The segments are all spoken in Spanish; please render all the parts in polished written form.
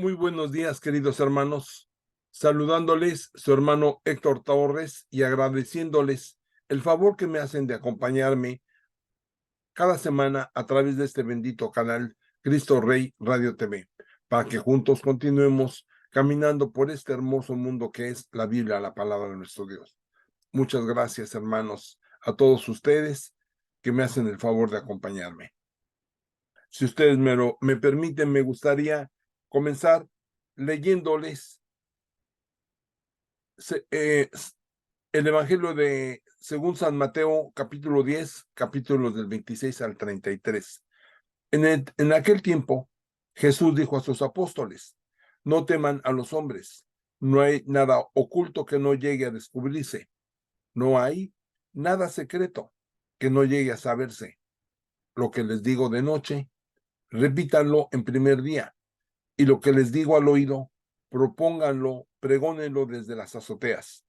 Muy buenos días, queridos hermanos. Saludándoles su hermano Héctor Torres y agradeciéndoles el favor que me hacen de acompañarme cada semana a través de este bendito canal Cristo Rey Radio TV, para que juntos continuemos caminando por este hermoso mundo que es la Biblia, la palabra de nuestro Dios. Muchas gracias, hermanos, a todos ustedes que me hacen el favor de acompañarme. Si ustedes me permiten, me gustaría comenzar leyéndoles el Evangelio de según San Mateo, capítulo 10, capítulos del 26 al 33. En aquel tiempo, Jesús dijo a sus apóstoles: no teman a los hombres, no hay nada oculto que no llegue a descubrirse, no hay nada secreto que no llegue a saberse. Lo que les digo de noche, repítanlo en primer día, y lo que les digo al oído, propónganlo, pregónenlo desde las azoteas.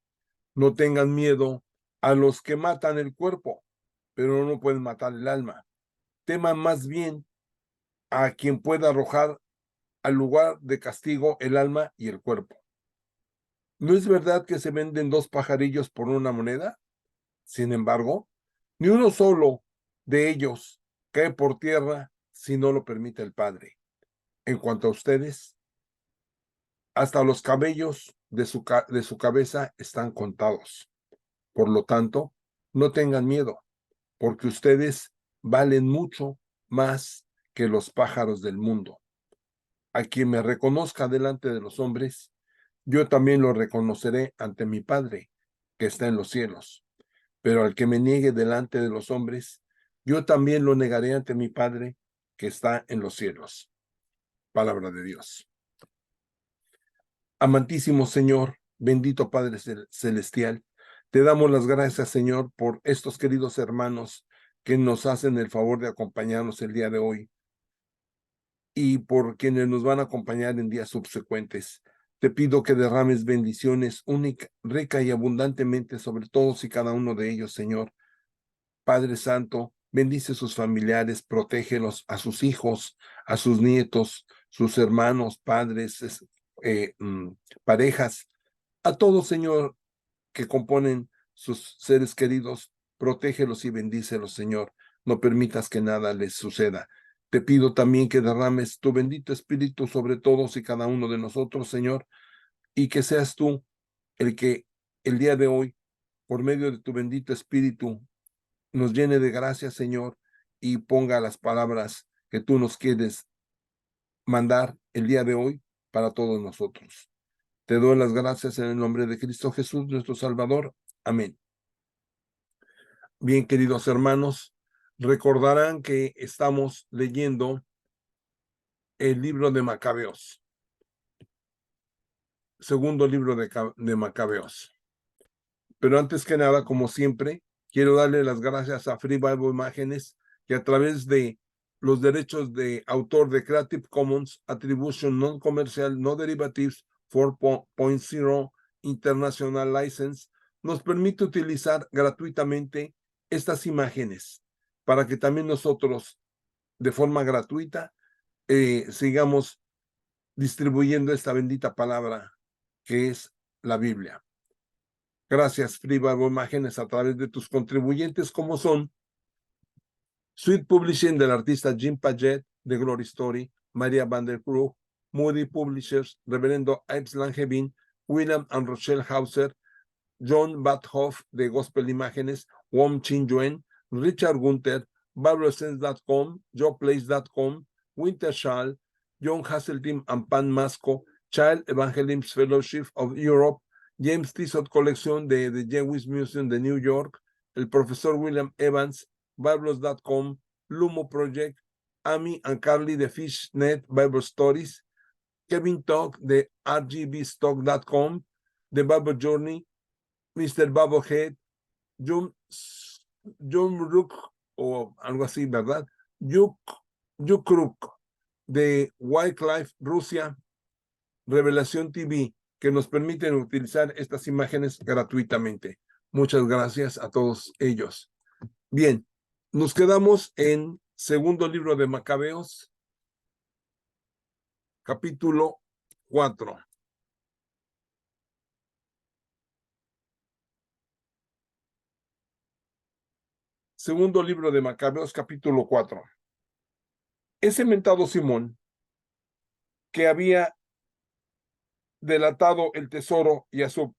No tengan miedo a los que matan el cuerpo, pero no pueden matar el alma. Teman más bien a quien pueda arrojar al lugar de castigo el alma y el cuerpo. ¿No es verdad que se venden dos pajarillos por una moneda? Sin embargo, ni uno solo de ellos cae por tierra si no lo permite el Padre. En cuanto a ustedes, hasta los cabellos de su cabeza están contados. Por lo tanto, no tengan miedo, porque ustedes valen mucho más que los pájaros del mundo. A quien me reconozca delante de los hombres, yo también lo reconoceré ante mi Padre, que está en los cielos. Pero al que me niegue delante de los hombres, yo también lo negaré ante mi Padre, que está en los cielos. Palabra de Dios. Amantísimo Señor, bendito Padre Celestial, te damos las gracias, Señor, por estos queridos hermanos que nos hacen el favor de acompañarnos el día de hoy y por quienes nos van a acompañar en días subsecuentes. Te pido que derrames bendiciones única, rica y abundantemente sobre todos y cada uno de ellos, Señor. Padre Santo, bendice a sus familiares, protégelos, a sus hijos, a sus nietos, sus hermanos, padres, parejas, a todos, Señor, que componen sus seres queridos, protégelos y bendícelos, Señor. No permitas que nada les suceda. Te pido también que derrames tu bendito Espíritu sobre todos y cada uno de nosotros, Señor, y que seas tú el que el día de hoy, por medio de tu bendito Espíritu, nos llene de gracia, Señor, y ponga las palabras que tú nos quieres mandar el día de hoy para todos nosotros. Te doy las gracias en el nombre de Cristo Jesús, nuestro Salvador. Amén. Bien, queridos hermanos, recordarán que estamos leyendo el libro de Macabeos, segundo libro de Macabeos. Pero antes que nada, como siempre, quiero darle las gracias a Free Bible Imágenes, que a través de los derechos de autor de Creative Commons Attribution Non-Commercial No Derivatives 4.0 International License, nos permite utilizar gratuitamente estas imágenes para que también nosotros, de forma gratuita, sigamos distribuyendo esta bendita palabra que es la Biblia. Gracias, Free Bible Imágenes, a través de tus contribuyentes, como son Sweet Publishing del artista Jim Paget de Glory Story, María Van der Krug, Moody Publishers, Reverendo Ives Langevin, William and Rochelle Hauser, John Badhoff de Gospel Imágenes, Wong Chin Yuen, Richard Gunther, BibleSense.com, JoePlace.com, Wintershall, John Hasseltine and Pan Masco, Child Evangelism Fellowship of Europe, James Tissot Collection de The Jewish Museum de New York, el profesor William Evans, Biblos.com, Lumo Project, Amy and Carly de Fishnet Bible Stories, Kevin Talk de RGBstock.com, The Bible Journey, Mr. Bubblehead, John Rook, o algo así, ¿verdad? Yukruk, de Wildlife Rusia, Revelación TV, que nos permiten utilizar estas imágenes gratuitamente. Muchas gracias a todos ellos. Bien, nos quedamos en segundo libro de Macabeos, capítulo 4. Segundo libro de Macabeos, capítulo 4. Ese mentado Simón, que había delatado el tesoro y a su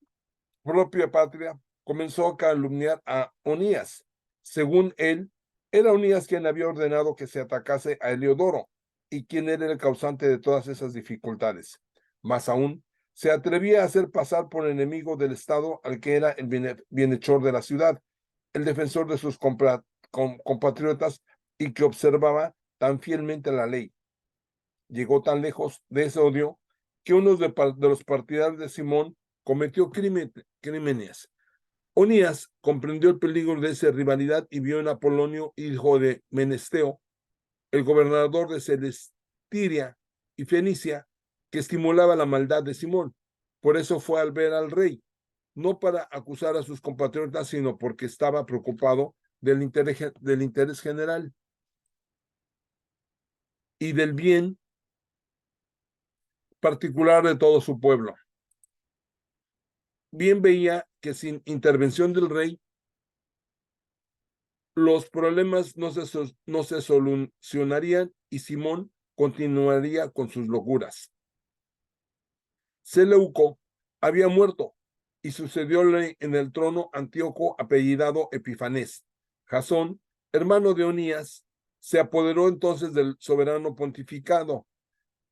propia patria, comenzó a calumniar a Onías. Según él, era Onías quien había ordenado que se atacase a Heliodoro y quien era el causante de todas esas dificultades. Más aún, se atrevía a hacer pasar por enemigo del Estado al que era el bienhechor de la ciudad, el defensor de sus compatriotas y que observaba tan fielmente la ley. Llegó tan lejos de ese odio que uno de los partidarios de Simón cometió crímenes. Onías comprendió el peligro de esa rivalidad y vio en Apolonio, hijo de Menesteo, el gobernador de Celestiria y Fenicia, que estimulaba la maldad de Simón. Por eso fue al ver al rey, no para acusar a sus compatriotas, sino porque estaba preocupado del interés general y del bien particular de todo su pueblo. Bien veía que sin intervención del rey, los problemas no se solucionarían y Simón continuaría con sus locuras. Seleuco había muerto y sucedióle en el trono Antíoco, apellidado Epifanes. Jasón, hermano de Onías, se apoderó entonces del soberano pontificado.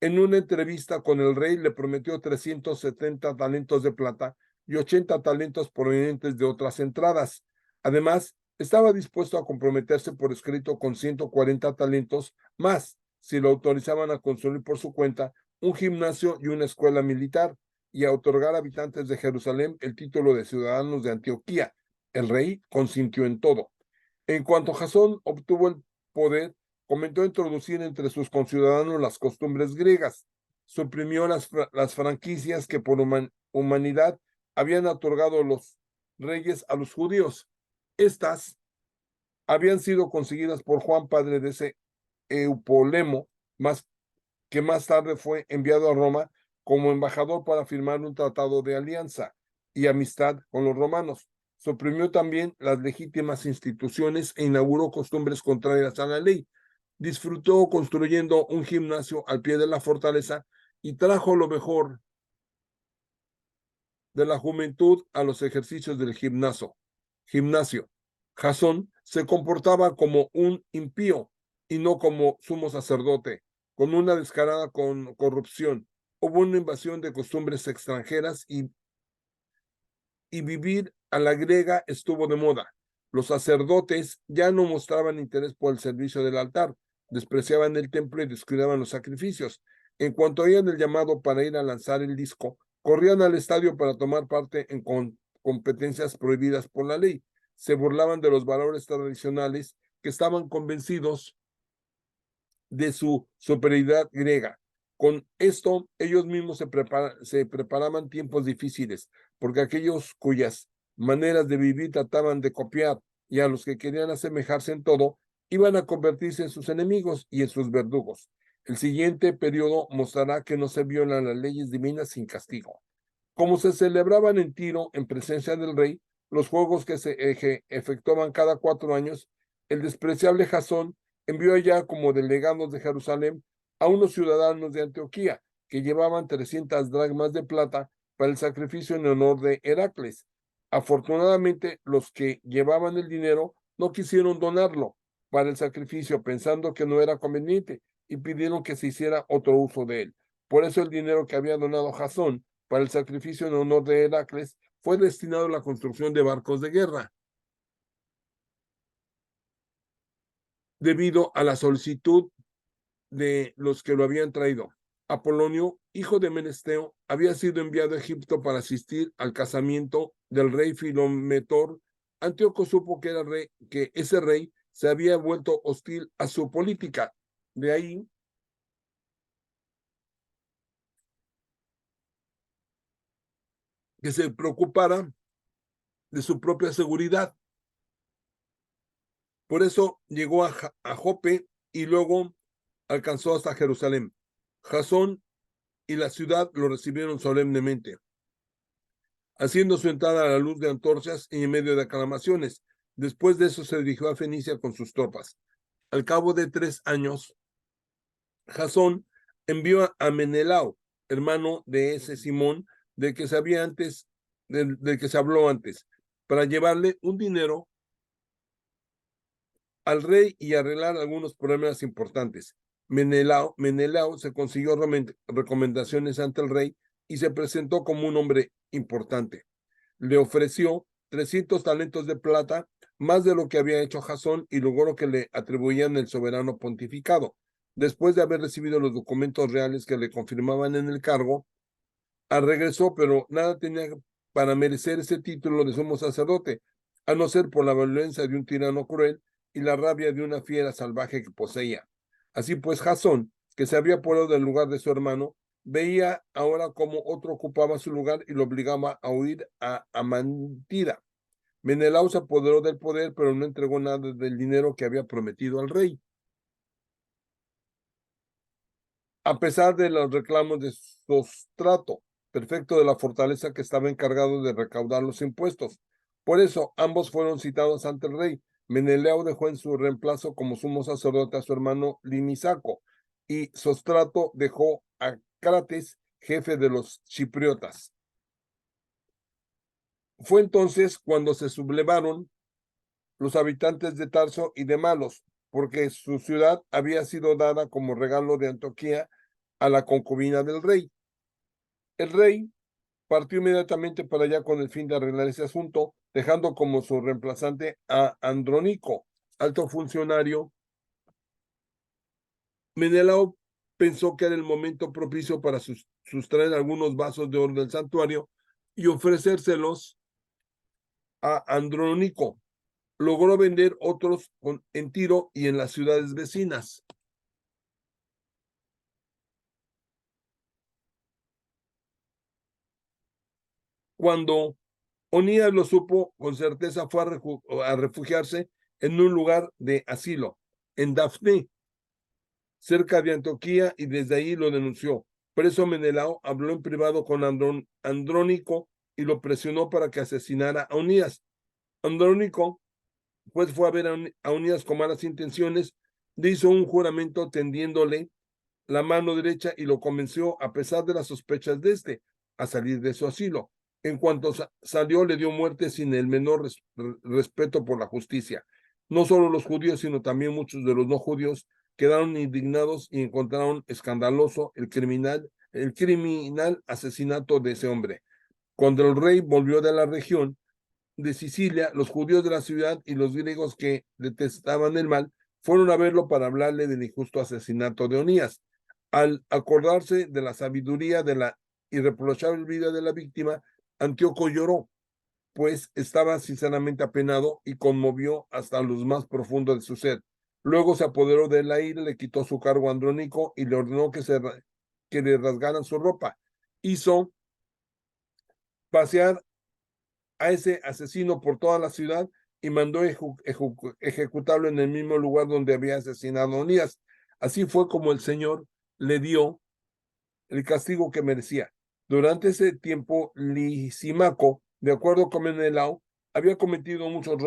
En una entrevista con el rey le prometió 370 talentos de plata y 80 talentos provenientes de otras entradas. Además, estaba dispuesto a comprometerse por escrito con 140 talentos más si lo autorizaban a construir por su cuenta un gimnasio y una escuela militar y a otorgar a habitantes de Jerusalén el título de ciudadanos de Antioquía. El rey consintió en todo. En cuanto Jasón obtuvo el poder, comenzó a introducir entre sus conciudadanos las costumbres griegas, suprimió las franquicias que por humanidad habían otorgado los reyes a los judíos. Estas habían sido conseguidas por Juan, padre de ese Eupolemo, que más tarde fue enviado a Roma como embajador para firmar un tratado de alianza y amistad con los romanos. Suprimió también las legítimas instituciones e inauguró costumbres contrarias a la ley. Disfrutó construyendo un gimnasio al pie de la fortaleza y trajo lo mejor de la juventud a los ejercicios del gimnasio. Jasón se comportaba como un impío y no como sumo sacerdote, con una descarada corrupción. Hubo una invasión de costumbres extranjeras y vivir a la griega estuvo de moda. Los sacerdotes ya no mostraban interés por el servicio del altar, despreciaban el templo y descuidaban los sacrificios. En cuanto oían el llamado para ir a lanzar el disco, corrían al estadio para tomar parte en competencias prohibidas por la ley. Se burlaban de los valores tradicionales que estaban convencidos de su superioridad griega. Con esto, ellos mismos se preparaban tiempos difíciles, porque aquellos cuyas maneras de vivir trataban de copiar y a los que querían asemejarse en todo, iban a convertirse en sus enemigos y en sus verdugos. El siguiente periodo mostrará que no se violan las leyes divinas sin castigo. Como se celebraban en Tiro en presencia del rey, los juegos que se efectuaban cada 4 años, el despreciable Jasón envió allá como delegados de Jerusalén a unos ciudadanos de Antioquía que llevaban 300 dracmas de plata para el sacrificio en honor de Heracles. Afortunadamente, los que llevaban el dinero no quisieron donarlo para el sacrificio, pensando que no era conveniente, y pidieron que se hiciera otro uso de él. Por eso el dinero que había donado Jasón para el sacrificio en honor de Heracles fue destinado a la construcción de barcos de guerra. Debido a la solicitud de los que lo habían traído. Apolonio, hijo de Menesteo, había sido enviado a Egipto para asistir al casamiento del rey Filometor. Antíoco supo que ese rey se había vuelto hostil a su política. De ahí que se preocupara de su propia seguridad. Por eso llegó a, Jope y luego alcanzó hasta Jerusalén. Jasón y la ciudad lo recibieron solemnemente, haciendo su entrada a la luz de antorchas y en medio de aclamaciones. Después de eso se dirigió a Fenicia con sus tropas. Al cabo de 3 años, Jasón envió a Menelao, hermano de ese Simón, del que que se habló antes, para llevarle un dinero al rey y arreglar algunos problemas importantes. Menelao se consiguió recomendaciones ante el rey y se presentó como un hombre importante. Le ofreció 300 talentos de plata, más de lo que había hecho Jasón, y logró que le atribuían el soberano pontificado. Después de haber recibido los documentos reales que le confirmaban en el cargo, regresó, pero nada tenía para merecer ese título de sumo sacerdote, a no ser por la violencia de un tirano cruel y la rabia de una fiera salvaje que poseía. Así pues, Jasón, que se había apoderado del lugar de su hermano, veía ahora cómo otro ocupaba su lugar y lo obligaba a huir a Amantida. Menelao se apoderó del poder, pero no entregó nada del dinero que había prometido al rey. A pesar de los reclamos de Sostrato, prefecto de la fortaleza que estaba encargado de recaudar los impuestos. Por eso, ambos fueron citados ante el rey. Menelao dejó en su reemplazo como sumo sacerdote a su hermano Limisaco, y Sostrato dejó a Crates, jefe de los chipriotas. Fue entonces cuando se sublevaron los habitantes de Tarso y de Malos, porque su ciudad había sido dada como regalo de Antioquía a la concubina del rey. El rey partió inmediatamente para allá con el fin de arreglar ese asunto, dejando como su reemplazante a Andrónico, alto funcionario. Menelao pensó que era el momento propicio para sustraer algunos vasos de oro del santuario y ofrecérselos a Andrónico. Logró vender otros en Tiro y en las ciudades vecinas. Cuando Onías lo supo, con certeza fue a refugiarse en un lugar de asilo, en Dafne, cerca de Antioquía, y desde ahí lo denunció. Por eso Menelao habló en privado con Andrónico y lo presionó para que asesinara a Onías. Andrónico, pues, fue a ver a Onías con malas intenciones, le hizo un juramento tendiéndole la mano derecha y lo convenció, a pesar de las sospechas de este, a salir de su asilo. En cuanto salió, le dio muerte sin el menor respeto por la justicia. No solo los judíos, sino también muchos de los no judíos quedaron indignados y encontraron escandaloso el criminal asesinato de ese hombre. Cuando el rey volvió de la región de Sicilia, los judíos de la ciudad y los griegos que detestaban el mal fueron a verlo para hablarle del injusto asesinato de Onías. Al acordarse de la sabiduría de la irreprochable vida de la víctima, Antíoco lloró, pues estaba sinceramente apenado y conmovió hasta los más profundos de su ser. Luego se apoderó de la ira, le quitó su cargo a Andrónico y le ordenó que le rasgaran su ropa. Hizo pasear a ese asesino por toda la ciudad y mandó ejecutarlo en el mismo lugar donde había asesinado a Onías. Así fue como el Señor le dio el castigo que merecía. Durante ese tiempo, Lisímaco, de acuerdo con Menelao, había cometido muchos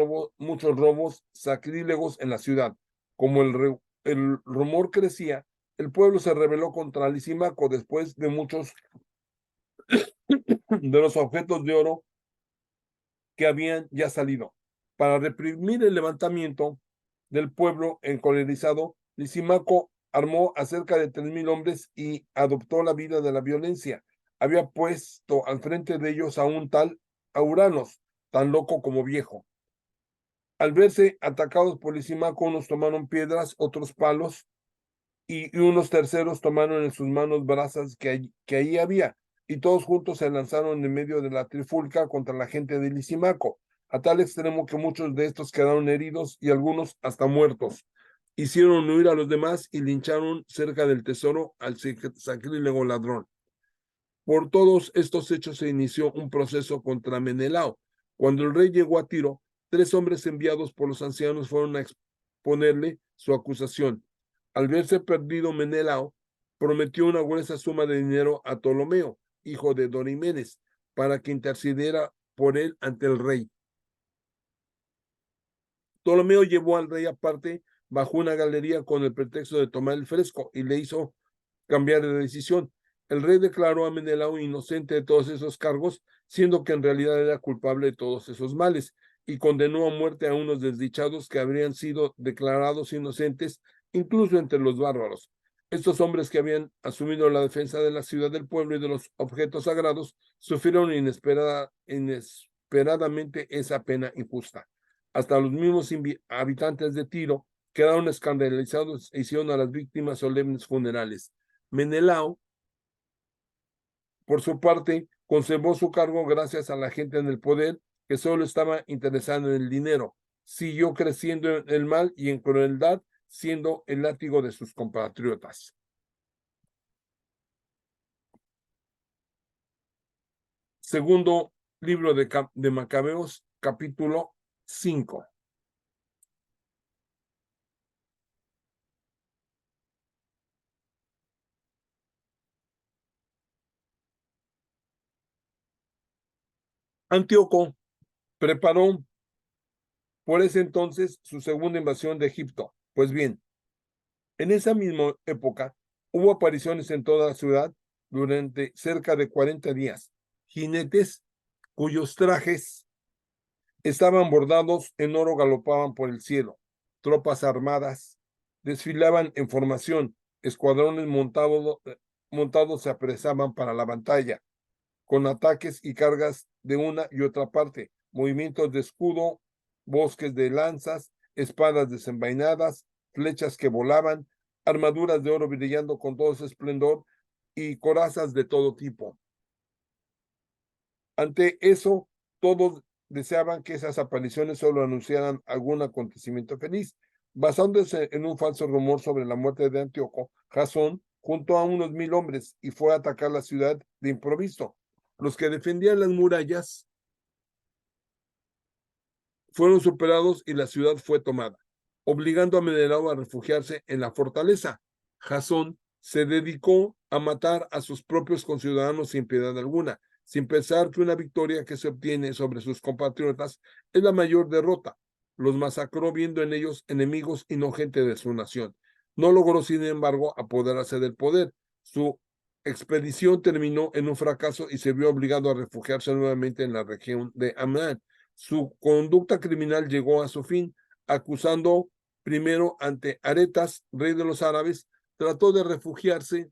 robos sacrílegos en la ciudad. Como el rumor crecía, el pueblo se rebeló contra Lisímaco después de muchos de los objetos de oro que habían ya salido. Para reprimir el levantamiento del pueblo encolerizado, Lisímaco armó a cerca de 3,000 hombres y adoptó la vida de la violencia. Había puesto al frente de ellos a un tal Auranos, tan loco como viejo. Al verse atacados por Lisímaco, unos tomaron piedras, otros palos, y unos terceros tomaron en sus manos brasas que allí había, y todos juntos se lanzaron en medio de la trifulca contra la gente de Lisímaco, a tal extremo que muchos de estos quedaron heridos y algunos hasta muertos. Hicieron huir a los demás y lincharon cerca del tesoro al sacrílego ladrón. Por todos estos hechos se inició un proceso contra Menelao. Cuando el rey llegó a Tiro, 3 hombres enviados por los ancianos fueron a exponerle su acusación. Al verse perdido Menelao, prometió una gruesa suma de dinero a Ptolomeo, hijo de Dorimedes, para que intercediera por él ante el rey. Ptolomeo llevó al rey aparte bajo una galería con el pretexto de tomar el fresco y le hizo cambiar de decisión. El rey declaró a Menelao inocente de todos esos cargos, siendo que en realidad era culpable de todos esos males, y condenó a muerte a unos desdichados que habrían sido declarados inocentes, incluso entre los bárbaros. Estos hombres que habían asumido la defensa de la ciudad, del pueblo y de los objetos sagrados, sufrieron inesperadamente esa pena injusta. Hasta los mismos habitantes de Tiro quedaron escandalizados e hicieron a las víctimas solemnes funerales. Menelao, por su parte, conservó su cargo gracias a la gente en el poder que solo estaba interesada en el dinero. Siguió creciendo en el mal y en crueldad, siendo el látigo de sus compatriotas. Segundo libro de Macabeos, capítulo 5. Antíoco preparó por ese entonces su segunda invasión de Egipto. Pues bien, en esa misma época hubo apariciones en toda la ciudad durante cerca de 40 días. Jinetes cuyos trajes estaban bordados en oro galopaban por el cielo. Tropas armadas desfilaban en formación. Escuadrones montados se apresaban para la batalla, con ataques y cargas de una y otra parte, movimientos de escudo, bosques de lanzas, espadas desenvainadas, flechas que volaban, armaduras de oro brillando con todo su esplendor y corazas de todo tipo. Ante eso, todos deseaban que esas apariciones solo anunciaran algún acontecimiento feliz. Basándose en un falso rumor sobre la muerte de Antíoco, Jasón juntó a unos 1000 hombres y fue a atacar la ciudad de improviso. Los que defendían las murallas fueron superados y la ciudad fue tomada, obligando a Menelao a refugiarse en la fortaleza. Jasón se dedicó a matar a sus propios conciudadanos sin piedad alguna, sin pensar que una victoria que se obtiene sobre sus compatriotas es la mayor derrota. Los masacró viendo en ellos enemigos y no gente de su nación. No logró, sin embargo, apoderarse del poder. Su expedición terminó en un fracaso y se vio obligado a refugiarse nuevamente en la región de Amán. Su conducta criminal llegó a su fin, acusando primero ante Aretas, rey de los árabes, trató de refugiarse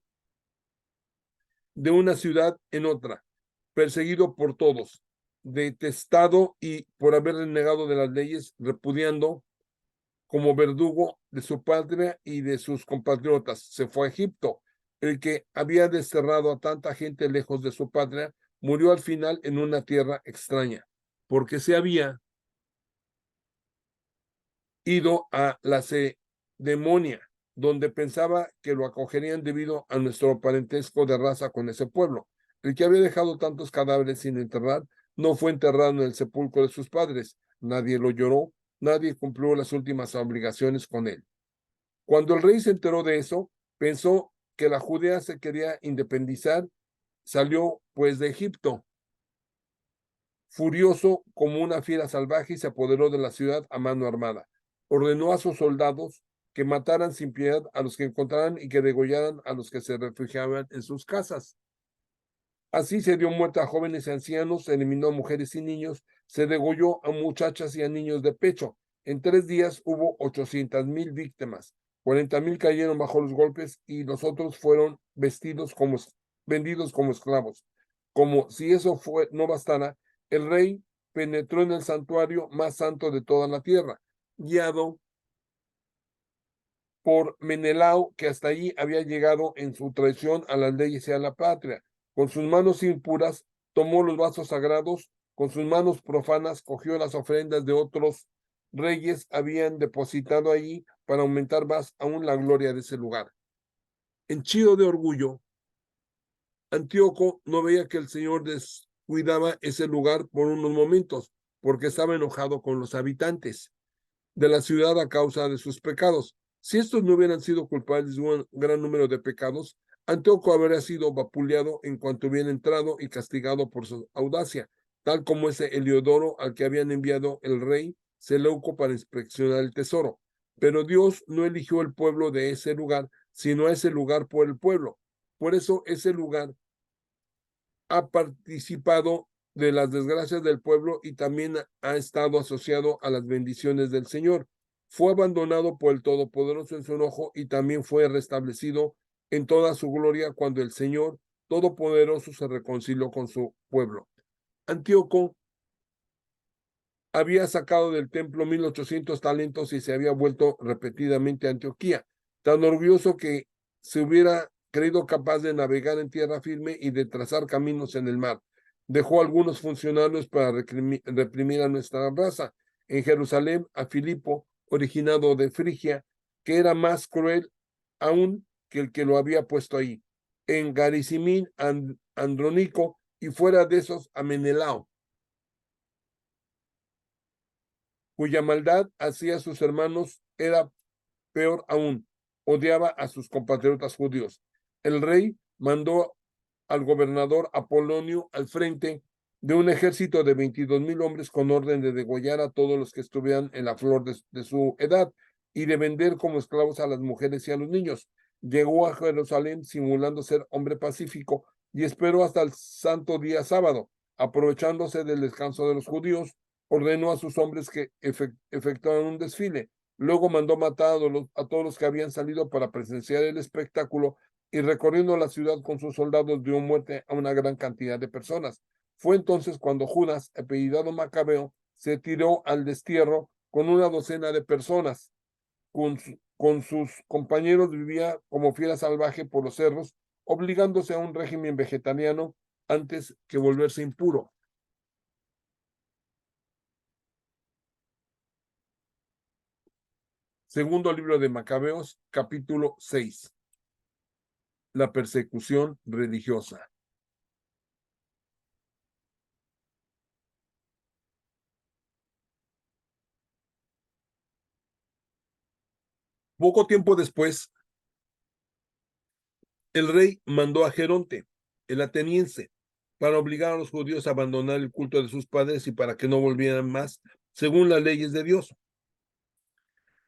de una ciudad en otra, perseguido por todos, detestado y por haber renegado de las leyes, repudiando como verdugo de su patria y de sus compatriotas. Se fue a Egipto. El que había desterrado a tanta gente lejos de su patria murió al final en una tierra extraña, porque se había ido a la Cedemonia, donde pensaba que lo acogerían debido a nuestro parentesco de raza con ese pueblo. El que había dejado tantos cadáveres sin enterrar no fue enterrado en el sepulcro de sus padres. Nadie lo lloró, nadie cumplió las últimas obligaciones con él. Cuando el rey se enteró de eso, pensó que la Judea se quería independizar, salió pues de Egipto, furioso como una fiera salvaje, y se apoderó de la ciudad a mano armada. Ordenó a sus soldados que mataran sin piedad a los que encontraran y que degollaran a los que se refugiaban en sus casas. Así se dio muerte a jóvenes y ancianos, se eliminó a mujeres y niños, se degolló a muchachas y a niños de pecho. En 3 días hubo 800,000 víctimas, 40,000 cayeron bajo los golpes y los otros fueron vendidos como esclavos. Como si eso no bastara, el rey penetró en el santuario más santo de toda la tierra, guiado por Menelao, que hasta allí había llegado en su traición a las leyes y a la patria. Con sus manos impuras tomó los vasos sagrados, con sus manos profanas cogió las ofrendas de otros reyes habían depositado allí para aumentar más aún la gloria de ese lugar. Henchido de orgullo, Antíoco no veía que el Señor descuidaba ese lugar por unos momentos, porque estaba enojado con los habitantes de la ciudad a causa de sus pecados. Si estos no hubieran sido culpables de un gran número de pecados, Antíoco habría sido vapuleado en cuanto hubiera entrado y castigado por su audacia, tal como ese Heliodoro al que habían enviado el rey Seleuco para inspeccionar el tesoro. Pero Dios no eligió el pueblo de ese lugar, sino ese lugar por el pueblo. Por eso ese lugar ha participado de las desgracias del pueblo y también ha estado asociado a las bendiciones del Señor. Fue abandonado por el Todopoderoso en su enojo y también fue restablecido en toda su gloria cuando el Señor Todopoderoso se reconcilió con su pueblo. Antíoco había sacado del templo 1800 talentos y se había vuelto repetidamente a Antioquía, tan orgulloso que se hubiera creído capaz de navegar en tierra firme y de trazar caminos en el mar. Dejó algunos funcionarios para reprimir a nuestra raza. En Jerusalén, a Filipo, originado de Frigia, que era más cruel aún que el que lo había puesto ahí. En Garisimín, Andrónico, y fuera de esos, a Menelao, cuya maldad hacia sus hermanos era peor aún, odiaba a sus compatriotas judíos. El rey mandó al gobernador Apolonio al frente de un ejército de 22,000 hombres con orden de degollar a todos los que estuvieran en la flor de su edad y de vender como esclavos a las mujeres y a los niños. Llegó a Jerusalén simulando ser hombre pacífico y esperó hasta el santo día sábado, aprovechándose del descanso de los judíos, ordenó a sus hombres que efectuaran un desfile. Luego mandó matar a todos los que habían salido para presenciar el espectáculo y recorriendo la ciudad con sus soldados dio muerte a una gran cantidad de personas. Fue entonces cuando Judas, apellidado Macabeo, se tiró al destierro con una docena de personas. Con sus compañeros vivía como fiera salvaje por los cerros, obligándose a un régimen vegetariano antes que volverse impuro. Segundo libro de Macabeos, capítulo 6. La persecución religiosa. Poco tiempo después, el rey mandó a Geronte, el ateniense, para obligar a los judíos a abandonar el culto de sus padres y para que no volvieran más según las leyes de Dios.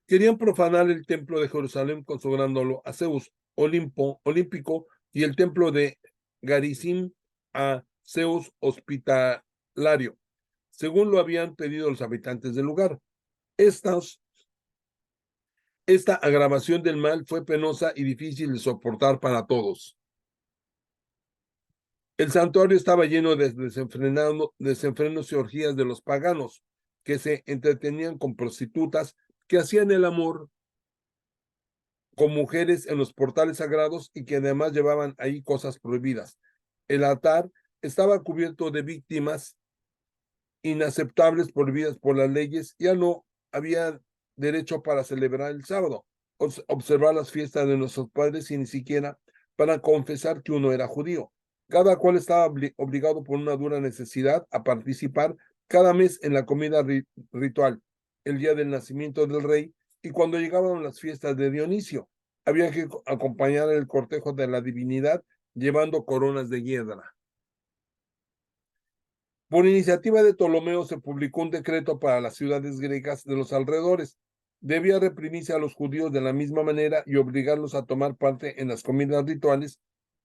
Querían profanar el templo de Jerusalén consagrándolo a Zeus olímpico y el templo de Garizim a Zeus hospitalario, según lo habían pedido los habitantes del lugar. Esta agravación del mal fue penosa y difícil de soportar para todos. El santuario estaba lleno de desenfrenos y orgías de los paganos, que se entretenían con prostitutas, que hacían el amor con mujeres en los portales sagrados y que además llevaban ahí cosas prohibidas. El altar estaba cubierto de víctimas inaceptables prohibidas por las leyes. Ya no había derecho para celebrar el sábado, observar las fiestas de nuestros padres y ni siquiera para confesar que uno era judío. Cada cual estaba obligado por una dura necesidad a participar cada mes en la comida ritual, el día del nacimiento del rey y cuando llegaban las fiestas de Dionisio. Había que acompañar el cortejo de la divinidad llevando coronas de hiedra. Por iniciativa de Ptolomeo se publicó un decreto para las ciudades griegas de los alrededores. Debía reprimirse a los judíos de la misma manera y obligarlos a tomar parte en las comidas rituales,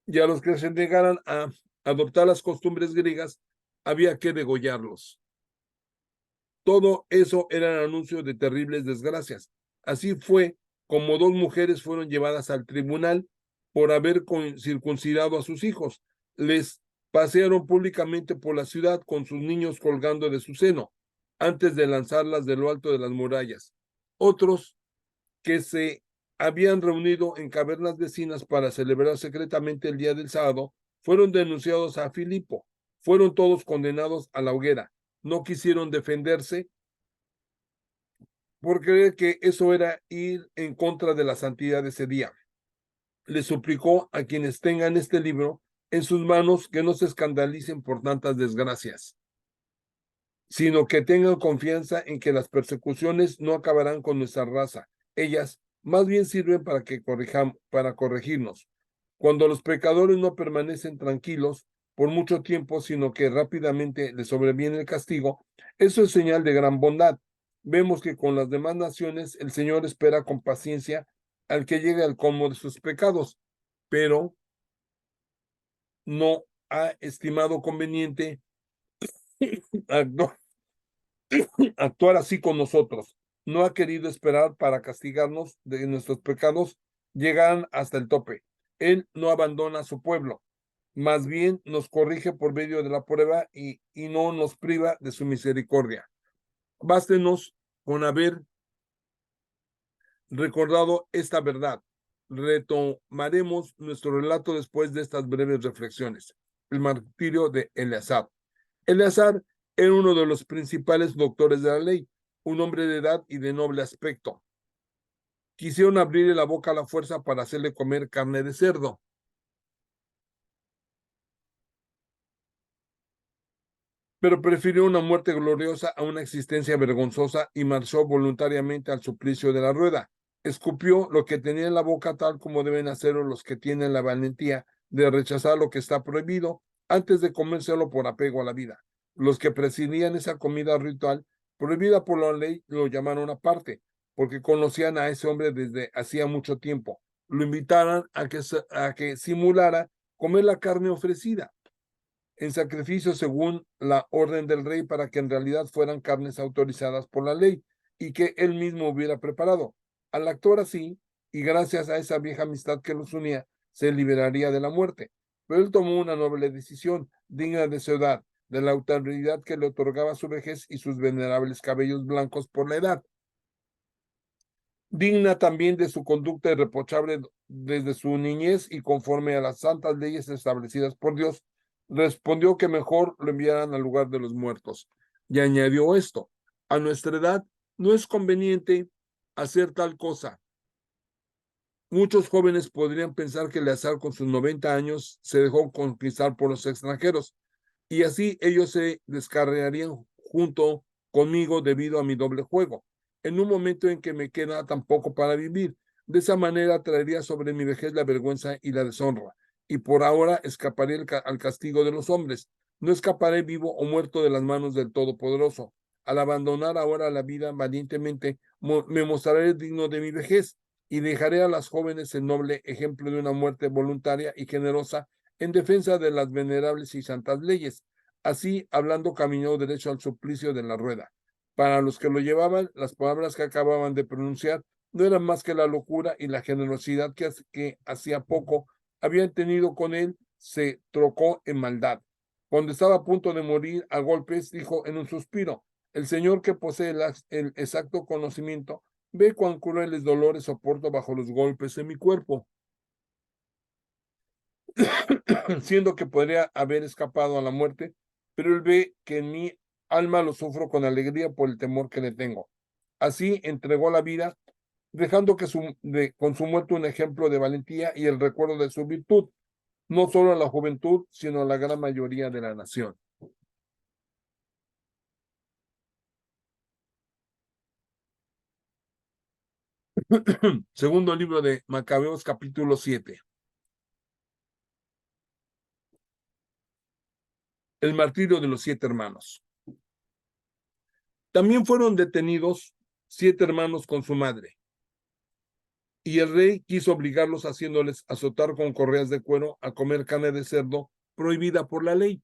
y a los que se negaran a adoptar las costumbres griegas había que degollarlos. Todo eso era anuncio de terribles desgracias. Así fue como 2 mujeres fueron llevadas al tribunal por haber circuncidado a sus hijos. Les pasearon públicamente por la ciudad con sus niños colgando de su seno, antes de lanzarlas de lo alto de las murallas. Otros, que se habían reunido en cavernas vecinas para celebrar secretamente el día del sábado, fueron denunciados a Filipo. Fueron todos condenados a la hoguera. No quisieron defenderse por creer que eso era ir en contra de la santidad de ese día. Le suplicó a quienes tengan este libro en sus manos que no se escandalicen por tantas desgracias, sino que tengan confianza en que las persecuciones no acabarán con nuestra raza. Ellas más bien sirven para corregirnos. Cuando los pecadores no permanecen tranquilos por mucho tiempo, sino que rápidamente les sobreviene el castigo, eso es señal de gran bondad. Vemos que con las demás naciones el Señor espera con paciencia al que llegue al colmo de sus pecados, pero no ha estimado conveniente actuar así con nosotros. No ha querido esperar para castigarnos de nuestros pecados llegan hasta el tope. Él no abandona a su pueblo, más bien nos corrige por medio de la prueba y no nos priva de su misericordia. Bástenos con haber recordado esta verdad. Retomaremos nuestro relato después de estas breves reflexiones. El martirio de Eleazar. Eleazar era uno de los principales doctores de la ley, un hombre de edad y de noble aspecto. Quisieron abrirle la boca a la fuerza para hacerle comer carne de cerdo. Pero prefirió una muerte gloriosa a una existencia vergonzosa y marchó voluntariamente al suplicio de la rueda. Escupió lo que tenía en la boca tal como deben hacerlo los que tienen la valentía de rechazar lo que está prohibido antes de comérselo por apego a la vida. Los que presidían esa comida ritual prohibida por la ley lo llamaron aparte, porque conocían a ese hombre desde hacía mucho tiempo. Lo invitaron a que simulara comer la carne ofrecida en sacrificio según la orden del rey para que en realidad fueran carnes autorizadas por la ley y que él mismo hubiera preparado. Al actuar así, y gracias a esa vieja amistad que los unía, se liberaría de la muerte. Pero él tomó una noble decisión, digna de su edad, de la autoridad que le otorgaba su vejez y sus venerables cabellos blancos por la edad, digna también de su conducta irreprochable desde su niñez y conforme a las santas leyes establecidas por Dios, respondió que mejor lo enviaran al lugar de los muertos. Y añadió esto: a nuestra edad no es conveniente hacer tal cosa. Muchos jóvenes podrían pensar que Eleazar con sus 90 años se dejó conquistar por los extranjeros, y así ellos se descarriarían junto conmigo debido a mi doble juego, en un momento en que me queda tan poco para vivir. De esa manera traería sobre mi vejez la vergüenza y la deshonra, y por ahora escaparé al castigo de los hombres. No escaparé vivo o muerto de las manos del Todopoderoso. Al abandonar ahora la vida valientemente, me mostraré digno de mi vejez, y dejaré a las jóvenes el noble ejemplo de una muerte voluntaria y generosa en defensa de las venerables y santas leyes. Así, hablando, caminó derecho al suplicio de la rueda. Para los que lo llevaban, las palabras que acababan de pronunciar no eran más que la locura y la generosidad que hacía poco habían tenido con él se trocó en maldad. Cuando estaba a punto de morir a golpes, dijo en un suspiro: el Señor que posee el exacto conocimiento, ve cuán crueles dolores soporto bajo los golpes en mi cuerpo, siendo que podría haber escapado a la muerte, pero él ve que en mi alma lo sufro con alegría por el temor que le tengo. Así entregó la vida, dejando con su muerte un ejemplo de valentía y el recuerdo de su virtud, no solo a la juventud, sino a la gran mayoría de la nación. Segundo libro de Macabeos, capítulo 7. El martirio de los 7 hermanos. También fueron detenidos 7 hermanos con su madre, y el rey quiso obligarlos haciéndoles azotar con correas de cuero a comer carne de cerdo prohibida por la ley.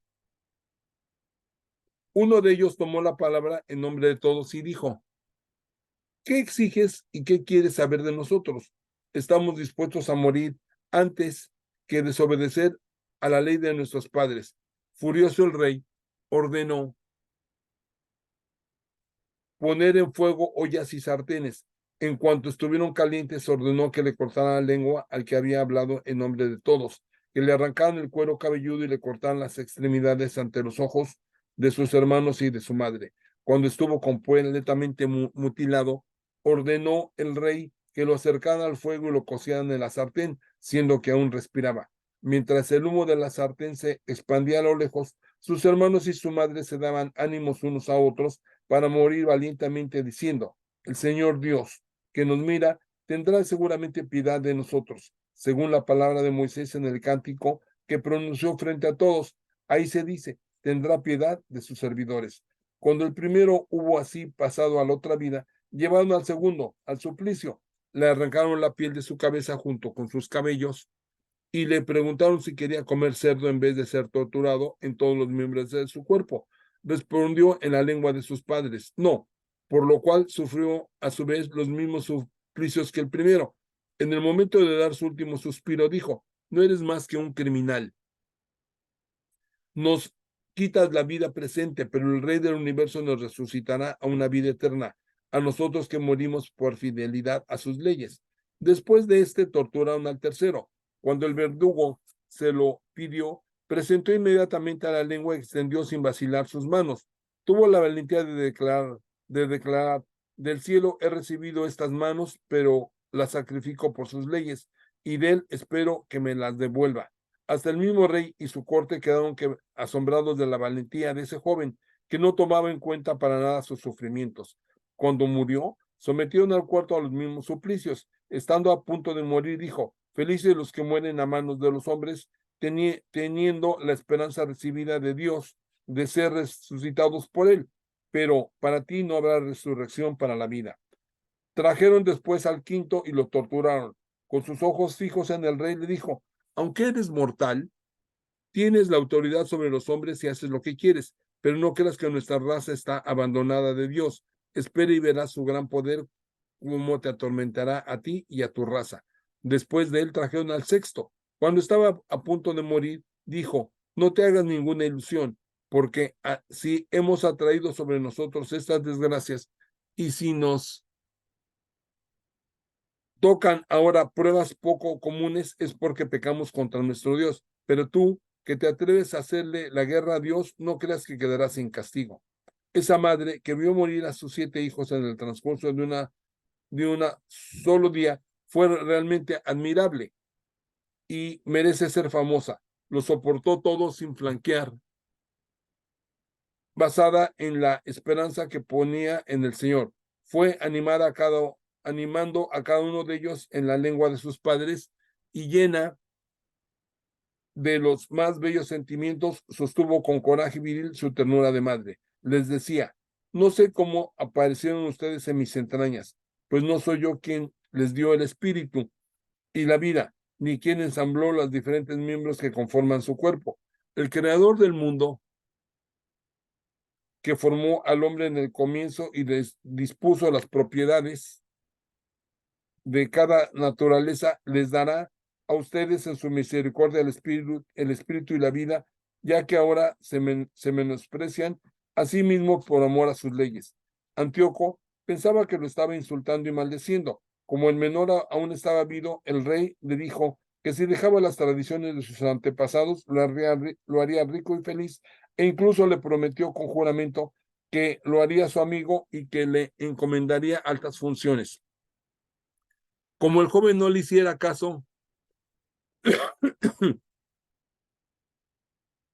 Uno de ellos tomó la palabra en nombre de todos y dijo: ¿qué exiges y qué quieres saber de nosotros? Estamos dispuestos a morir antes que desobedecer a la ley de nuestros padres. Furioso el rey ordenó poner en fuego ollas y sartenes. En cuanto estuvieron calientes, ordenó que le cortaran la lengua al que había hablado en nombre de todos, que le arrancaran el cuero cabelludo y le cortaran las extremidades ante los ojos de sus hermanos y de su madre. Cuando estuvo completamente mutilado, ordenó el rey que lo acercaran al fuego y lo cocieran en la sartén, siendo que aún respiraba. Mientras el humo de la sartén se expandía a lo lejos, sus hermanos y su madre se daban ánimos unos a otros para morir valientemente, diciendo: el Señor Dios, que nos mira, tendrá seguramente piedad de nosotros, según la palabra de Moisés en el cántico que pronunció frente a todos. Ahí se dice, tendrá piedad de sus servidores. Cuando el primero hubo así pasado a la otra vida, llevaron al segundo al suplicio, le arrancaron la piel de su cabeza junto con sus cabellos y le preguntaron si quería comer cerdo en vez de ser torturado en todos los miembros de su cuerpo. Respondió en la lengua de sus padres, no, por lo cual sufrió a su vez los mismos suplicios que el primero. En el momento de dar su último suspiro, dijo, no eres más que un criminal. Nos quitas la vida presente, pero el Rey del universo nos resucitará a una vida eterna, a nosotros que morimos por fidelidad a sus leyes. Después de torturaron al tercero. Cuando el verdugo se lo pidió, presentó inmediatamente a la lengua y extendió sin vacilar sus manos. Tuvo la valentía de declarar, del cielo he recibido estas manos, pero las sacrifico por sus leyes, y de él espero que me las devuelva. Hasta el mismo rey y su corte quedaron asombrados de la valentía de ese joven, que no tomaba en cuenta para nada sus sufrimientos. Cuando murió, sometieron al cuarto a los mismos suplicios. Estando a punto de morir, dijo, felices los que mueren a manos de los hombres, teniendo la esperanza recibida de Dios de ser resucitados por él. Pero para ti no habrá resurrección para la vida. Trajeron después al quinto y lo torturaron. Con sus ojos fijos en el rey le dijo, aunque eres mortal, tienes la autoridad sobre los hombres y haces lo que quieres, pero no creas que nuestra raza está abandonada de Dios. Espera y verás su gran poder, cómo te atormentará a ti y a tu raza. Después de él trajeron al sexto. Cuando estaba a punto de morir, dijo, no te hagas ninguna ilusión, porque si hemos atraído sobre nosotros estas desgracias y si nos tocan ahora pruebas poco comunes es porque pecamos contra nuestro Dios. Pero tú, que te atreves a hacerle la guerra a Dios, no creas que quedarás sin castigo. Esa madre que vio morir a sus 7 hijos en el transcurso de una solo día fue realmente admirable y merece ser famosa. Lo soportó todo sin flanquear, basada en la esperanza que ponía en el Señor. Fue animando a cada uno de ellos en la lengua de sus padres y llena de los más bellos sentimientos, sostuvo con coraje viril su ternura de madre. Les decía, no sé cómo aparecieron ustedes en mis entrañas, pues no soy yo quien les dio el espíritu y la vida, ni quien ensambló los diferentes miembros que conforman su cuerpo. El creador del mundo, que formó al hombre en el comienzo y dispuso las propiedades de cada naturaleza, les dará a ustedes en su misericordia el espíritu y la vida, ya que ahora se menosprecian a sí mismos por amor a sus leyes. Antíoco pensaba que lo estaba insultando y maldeciendo. Como el menor aún estaba vivo, el rey le dijo que si dejaba las tradiciones de sus antepasados, lo haría rico y feliz, e incluso le prometió con juramento que lo haría su amigo y que le encomendaría altas funciones. Como el joven no le hiciera caso,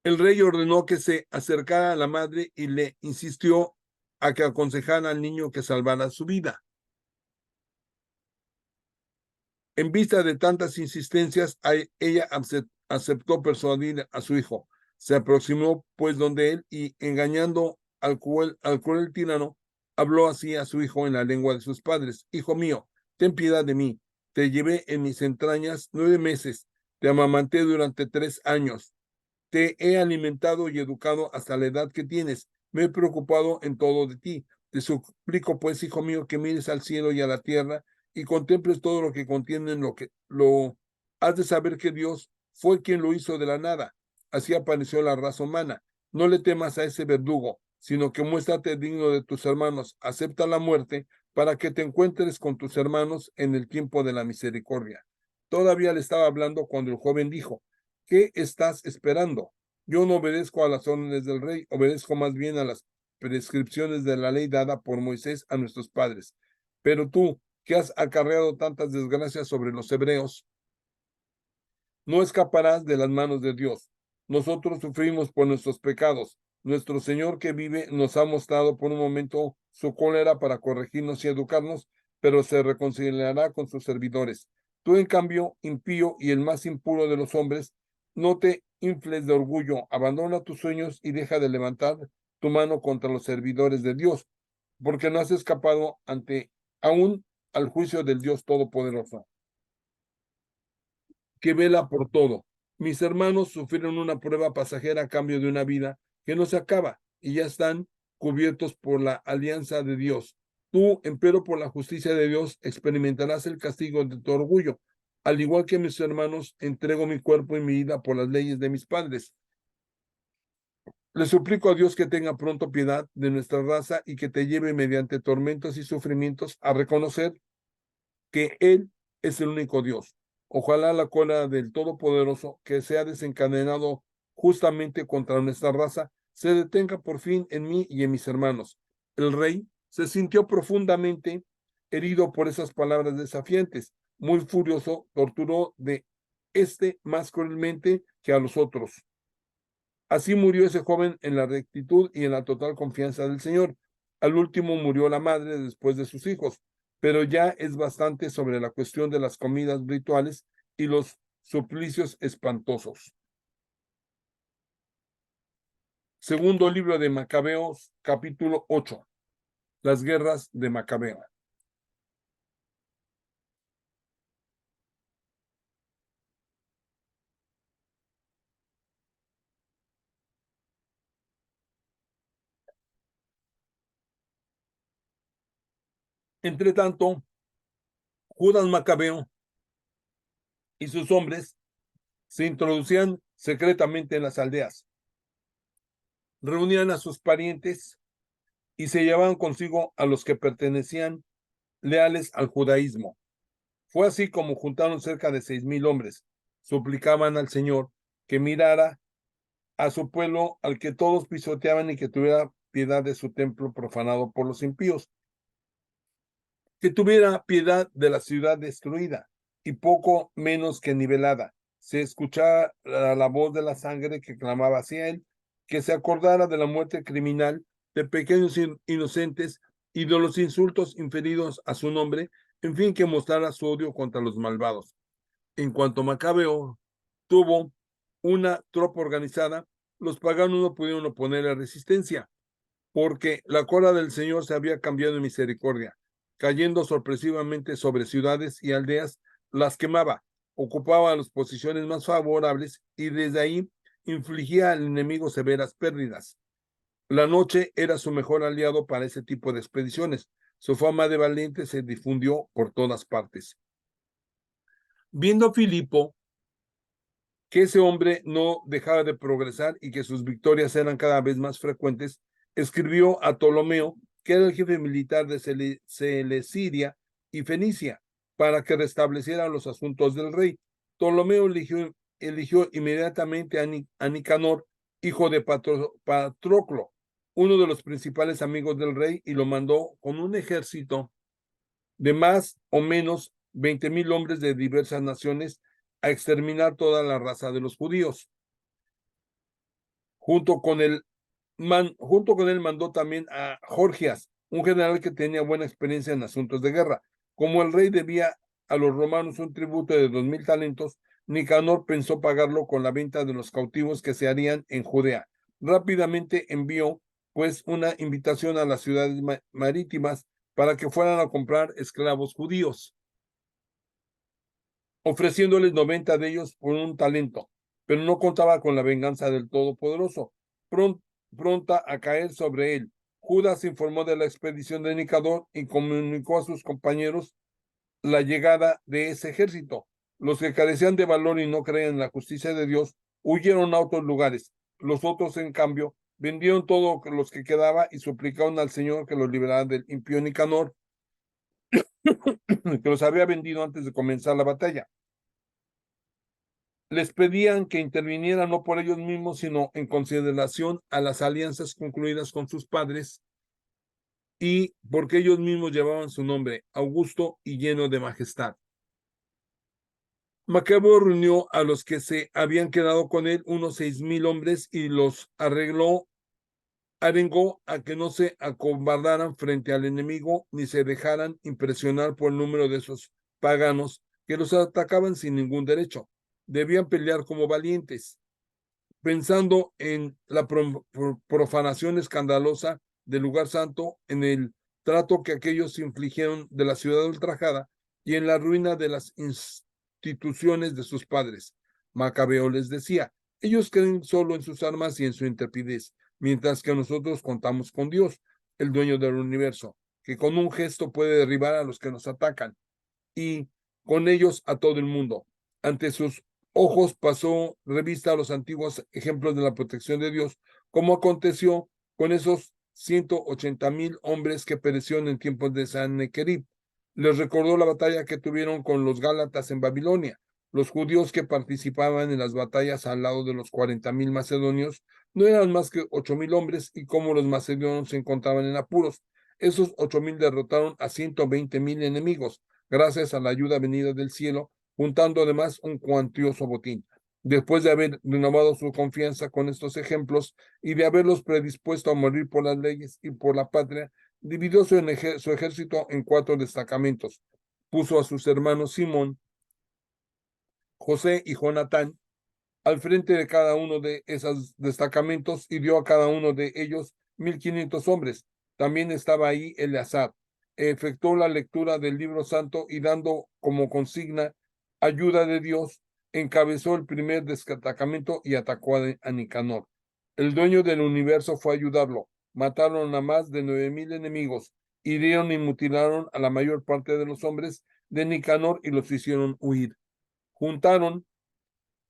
el rey ordenó que se acercara a la madre y le insistió a que aconsejara al niño que salvara su vida. En vista de tantas insistencias, ella aceptó persuadir a su hijo. Se aproximó pues donde él y, engañando al cruel tirano, habló así a su hijo en la lengua de sus padres. Hijo mío, ten piedad de mí. Te llevé en mis entrañas 9 meses. Te amamanté durante 3 años. Te he alimentado y educado hasta la edad que tienes. Me he preocupado en todo de ti. Te suplico, pues, hijo mío, que mires al cielo y a la tierra y contemples todo lo que contienen, lo has de saber que Dios fue quien lo hizo de la nada. Así apareció la raza humana. No le temas a ese verdugo, sino que muéstrate digno de tus hermanos. Acepta la muerte para que te encuentres con tus hermanos en el tiempo de la misericordia. Todavía le estaba hablando cuando el joven dijo, ¿qué estás esperando? Yo no obedezco a las órdenes del rey, obedezco más bien a las prescripciones de la ley dada por Moisés a nuestros padres. Pero tú, que has acarreado tantas desgracias sobre los hebreos, no escaparás de las manos de Dios. Nosotros sufrimos por nuestros pecados. Nuestro Señor que vive nos ha mostrado por un momento su cólera para corregirnos y educarnos, pero se reconciliará con sus servidores. Tú, en cambio, impío y el más impuro de los hombres, no te infles de orgullo, abandona tus sueños y deja de levantar tu mano contra los servidores de Dios, porque no has escapado aún al juicio del Dios Todopoderoso, que vela por todo. Mis hermanos sufrieron una prueba pasajera a cambio de una vida que no se acaba y ya están cubiertos por la alianza de Dios. Tú, empero, por la justicia de Dios, experimentarás el castigo de tu orgullo. Al igual que mis hermanos, entrego mi cuerpo y mi vida por las leyes de mis padres. Le suplico a Dios que tenga pronto piedad de nuestra raza y que te lleve mediante tormentos y sufrimientos a reconocer que Él es el único Dios. Ojalá la cola del Todopoderoso, que se ha desencadenado justamente contra nuestra raza, se detenga por fin en mí y en mis hermanos. El rey se sintió profundamente herido por esas palabras desafiantes. Muy furioso, torturó de más cruelmente que a los otros. Así murió ese joven en la rectitud y en la total confianza del Señor. Al último murió la madre después de sus hijos, pero ya es bastante sobre la cuestión de las comidas rituales y los suplicios espantosos. Segundo libro de Macabeos, capítulo 8. Las guerras de Macabeo. Entre tanto, Judas Macabeo y sus hombres se introducían secretamente en las aldeas, reunían a sus parientes y se llevaban consigo a los que pertenecían leales al judaísmo. Fue así como juntaron cerca de 6,000 hombres. Suplicaban al Señor que mirara a su pueblo al que todos pisoteaban y que tuviera piedad de su templo profanado por los impíos, que tuviera piedad de la ciudad destruida y poco menos que nivelada. Se escuchaba la voz de la sangre que clamaba hacia él, que se acordara de la muerte criminal de pequeños inocentes y de los insultos inferidos a su nombre, en fin, que mostrara su odio contra los malvados. En cuanto Macabeo tuvo una tropa organizada, los paganos no pudieron oponerle resistencia, porque la cola del Señor se había cambiado en misericordia, cayendo sorpresivamente sobre ciudades y aldeas, las quemaba, ocupaba las posiciones más favorables y desde ahí infligía al enemigo severas pérdidas. La noche era su mejor aliado para ese tipo de expediciones. Su fama de valiente se difundió por todas partes. Viendo Filipo que ese hombre no dejaba de progresar y que sus victorias eran cada vez más frecuentes, escribió a Ptolomeo, que era el jefe militar de Celesiria y Fenicia, para que restableciera los asuntos del rey. Ptolomeo eligió inmediatamente a Nicanor, hijo de Patroclo, uno de los principales amigos del rey, y lo mandó con un ejército de más o menos 20,000 hombres de diversas naciones a exterminar toda la raza de los judíos. Junto con él mandó también a Gorgias, un general que tenía buena experiencia en asuntos de guerra. Como el rey debía a los romanos un tributo de 2,000 talentos, Nicanor pensó pagarlo con la venta de los cautivos que se harían en Judea. Rápidamente envió, pues, una invitación a las ciudades marítimas para que fueran a comprar esclavos judíos, ofreciéndoles 90 de ellos por un talento, pero no contaba con la venganza del Todopoderoso, pronta a caer sobre él. Judas informó de la expedición de Nicador y comunicó a sus compañeros la llegada de ese ejército. Los que carecían de valor y no creían en la justicia de Dios huyeron a otros lugares. Los otros, en cambio, vendieron todos los que quedaba y suplicaron al Señor que los liberara del impío Nicanor, que los había vendido antes de comenzar la batalla. Les pedían que intervinieran no por ellos mismos, sino en consideración a las alianzas concluidas con sus padres y porque ellos mismos llevaban su nombre, augusto y lleno de majestad. Macabeo reunió a los que se habían quedado con él, unos 6,000 hombres, y los arregló arengó a que no se acobardaran frente al enemigo ni se dejaran impresionar por el número de esos paganos que los atacaban sin ningún derecho. Debían pelear como valientes, pensando en la profanación escandalosa del lugar santo, en el trato que aquellos infligieron de la ciudad ultrajada y en la ruina de las instituciones de sus padres. Macabeo les decía: ellos creen solo en sus armas y en su intrepidez, mientras que nosotros contamos con Dios, el dueño del universo, que con un gesto puede derribar a los que nos atacan y con ellos a todo el mundo. Ante sus ojos pasó revista a los antiguos ejemplos de la protección de Dios, como aconteció con esos 180,000 hombres que perecieron en tiempos de Sanherib. Les recordó la batalla que tuvieron con los Gálatas en Babilonia. Los judíos que participaban en las batallas al lado de los 40,000 macedonios no eran más que 8,000 hombres, y como los macedonios se encontraban en apuros, esos 8,000 derrotaron a 120,000 enemigos, gracias a la ayuda venida del cielo, juntando además un cuantioso botín. Después de haber renovado su confianza con estos ejemplos y de haberlos predispuesto a morir por las leyes y por la patria, dividió su ejército en 4 destacamentos. Puso a sus hermanos Simón, José y Jonatán al frente de cada uno de esos destacamentos y dio a cada uno de ellos 1,500 hombres. También estaba ahí Eleazar. Efectuó la lectura del libro santo y, dando como consigna ayuda de Dios, encabezó el primer destacamento y atacó a Nicanor. El dueño del universo fue a ayudarlo. Mataron a más de 9,000 enemigos, hirieron y mutilaron a la mayor parte de los hombres de Nicanor y los hicieron huir. Juntaron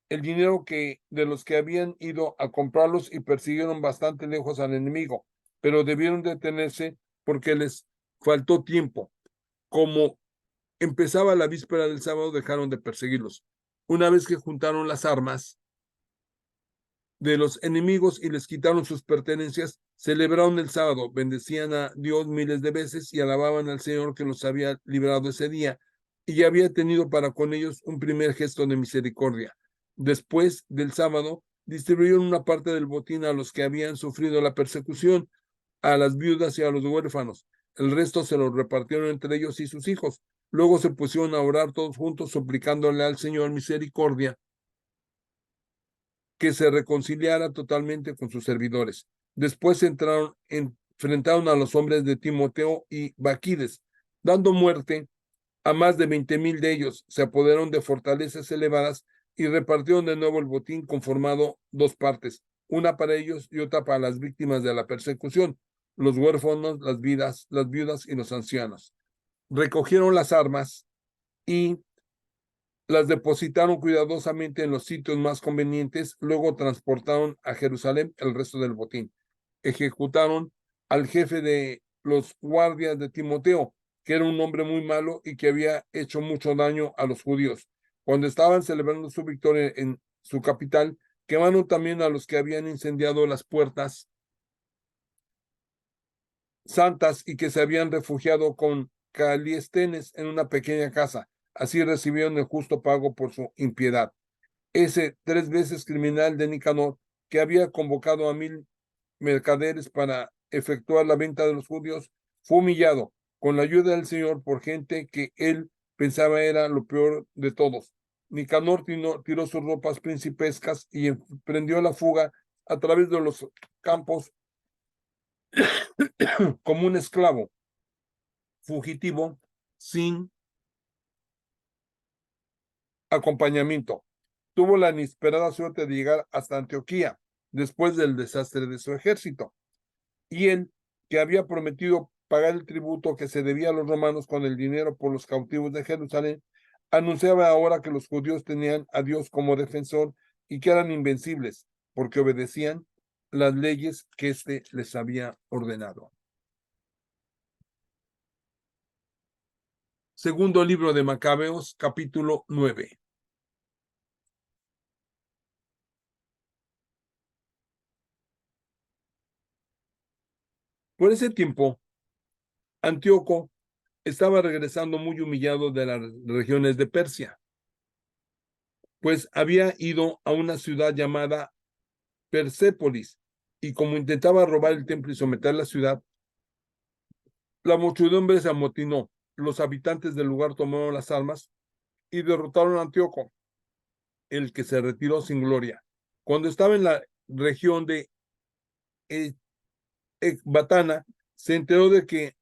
el dinero de los que habían ido a comprarlos y persiguieron bastante lejos al enemigo, pero debieron detenerse porque les faltó tiempo. Como empezaba la víspera del sábado, dejaron de perseguirlos. Una vez que juntaron las armas de los enemigos y les quitaron sus pertenencias, celebraron el sábado, bendecían a Dios miles de veces y alababan al Señor que los había librado ese día y había tenido para con ellos un primer gesto de misericordia. Después del sábado, distribuyeron una parte del botín a los que habían sufrido la persecución, a las viudas y a los huérfanos. El resto se lo repartieron entre ellos y sus hijos. Luego se pusieron a orar todos juntos, suplicándole al Señor misericordia, que se reconciliara totalmente con sus servidores. Después enfrentaron a los hombres de Timoteo y Baquides, dando muerte a más de 20,000 de ellos. Se apoderaron de fortalezas elevadas y repartieron de nuevo el botín, conformado 2 partes, una para ellos y otra para las víctimas de la persecución, los huérfanos, las viudas y los ancianos. Recogieron las armas y las depositaron cuidadosamente en los sitios más convenientes. Luego transportaron a Jerusalén el resto del botín. Ejecutaron al jefe de los guardias de Timoteo, que era un hombre muy malo y que había hecho mucho daño a los judíos. Cuando estaban celebrando su victoria en su capital, quemaron también a los que habían incendiado las puertas santas y que se habían refugiado con Calistenes en una pequeña casa. Así recibieron el justo pago por su impiedad. Ese 3 veces criminal de Nicanor, que había convocado a 1,000 mercaderes para efectuar la venta de los judíos, fue humillado con la ayuda del Señor por gente que él pensaba era lo peor de todos. Nicanor tiró sus ropas principescas y emprendió la fuga a través de los campos como un esclavo fugitivo sin acompañamiento. Tuvo la inesperada suerte de llegar hasta Antioquía después del desastre de su ejército. Y él, que había prometido pagar el tributo que se debía a los romanos con el dinero por los cautivos de Jerusalén, anunciaba ahora que los judíos tenían a Dios como defensor y que eran invencibles, porque obedecían las leyes que éste les había ordenado. Segundo libro de Macabeos, capítulo 9. Por ese tiempo, Antíoco estaba regresando muy humillado de las regiones de Persia, pues había ido a una ciudad llamada Persépolis y como intentaba robar el templo y someter la ciudad, la muchedumbre se amotinó. Los habitantes del lugar tomaron las armas y derrotaron a Antíoco, el que se retiró sin gloria. Cuando estaba en la región de Ecbatana, se enteró de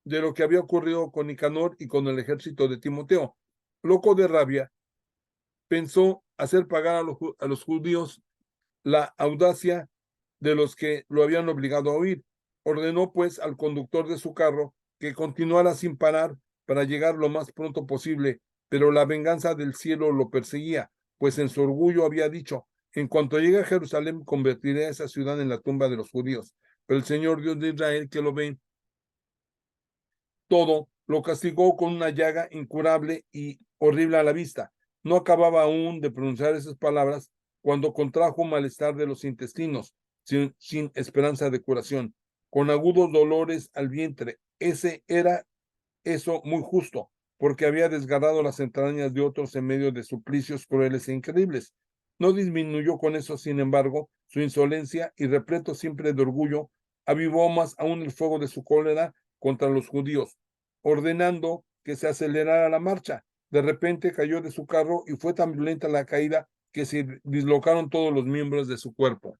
lo que había ocurrido con Nicanor y con el ejército de Timoteo. Loco de rabia, pensó hacer pagar a los judíos la audacia de los que lo habían obligado a huir. Ordenó pues al conductor de su carro que continuara sin parar para llegar lo más pronto posible, pero la venganza del cielo lo perseguía, pues en su orgullo había dicho: en cuanto llegue a Jerusalén, convertiré a esa ciudad en la tumba de los judíos. Pero el Señor Dios de Israel, que lo ve todo, lo castigó con una llaga incurable y horrible a la vista. No acababa aún de pronunciar esas palabras cuando contrajo malestar de los intestinos, sin esperanza de curación, con agudos dolores al vientre. Ese era eso muy justo, porque había desgarrado las entrañas de otros en medio de suplicios crueles e increíbles. No disminuyó con eso, sin embargo, su insolencia, y repleto siempre de orgullo, avivó más aún el fuego de su cólera contra los judíos, ordenando que se acelerara la marcha. De repente cayó de su carro y fue tan violenta la caída que se dislocaron todos los miembros de su cuerpo.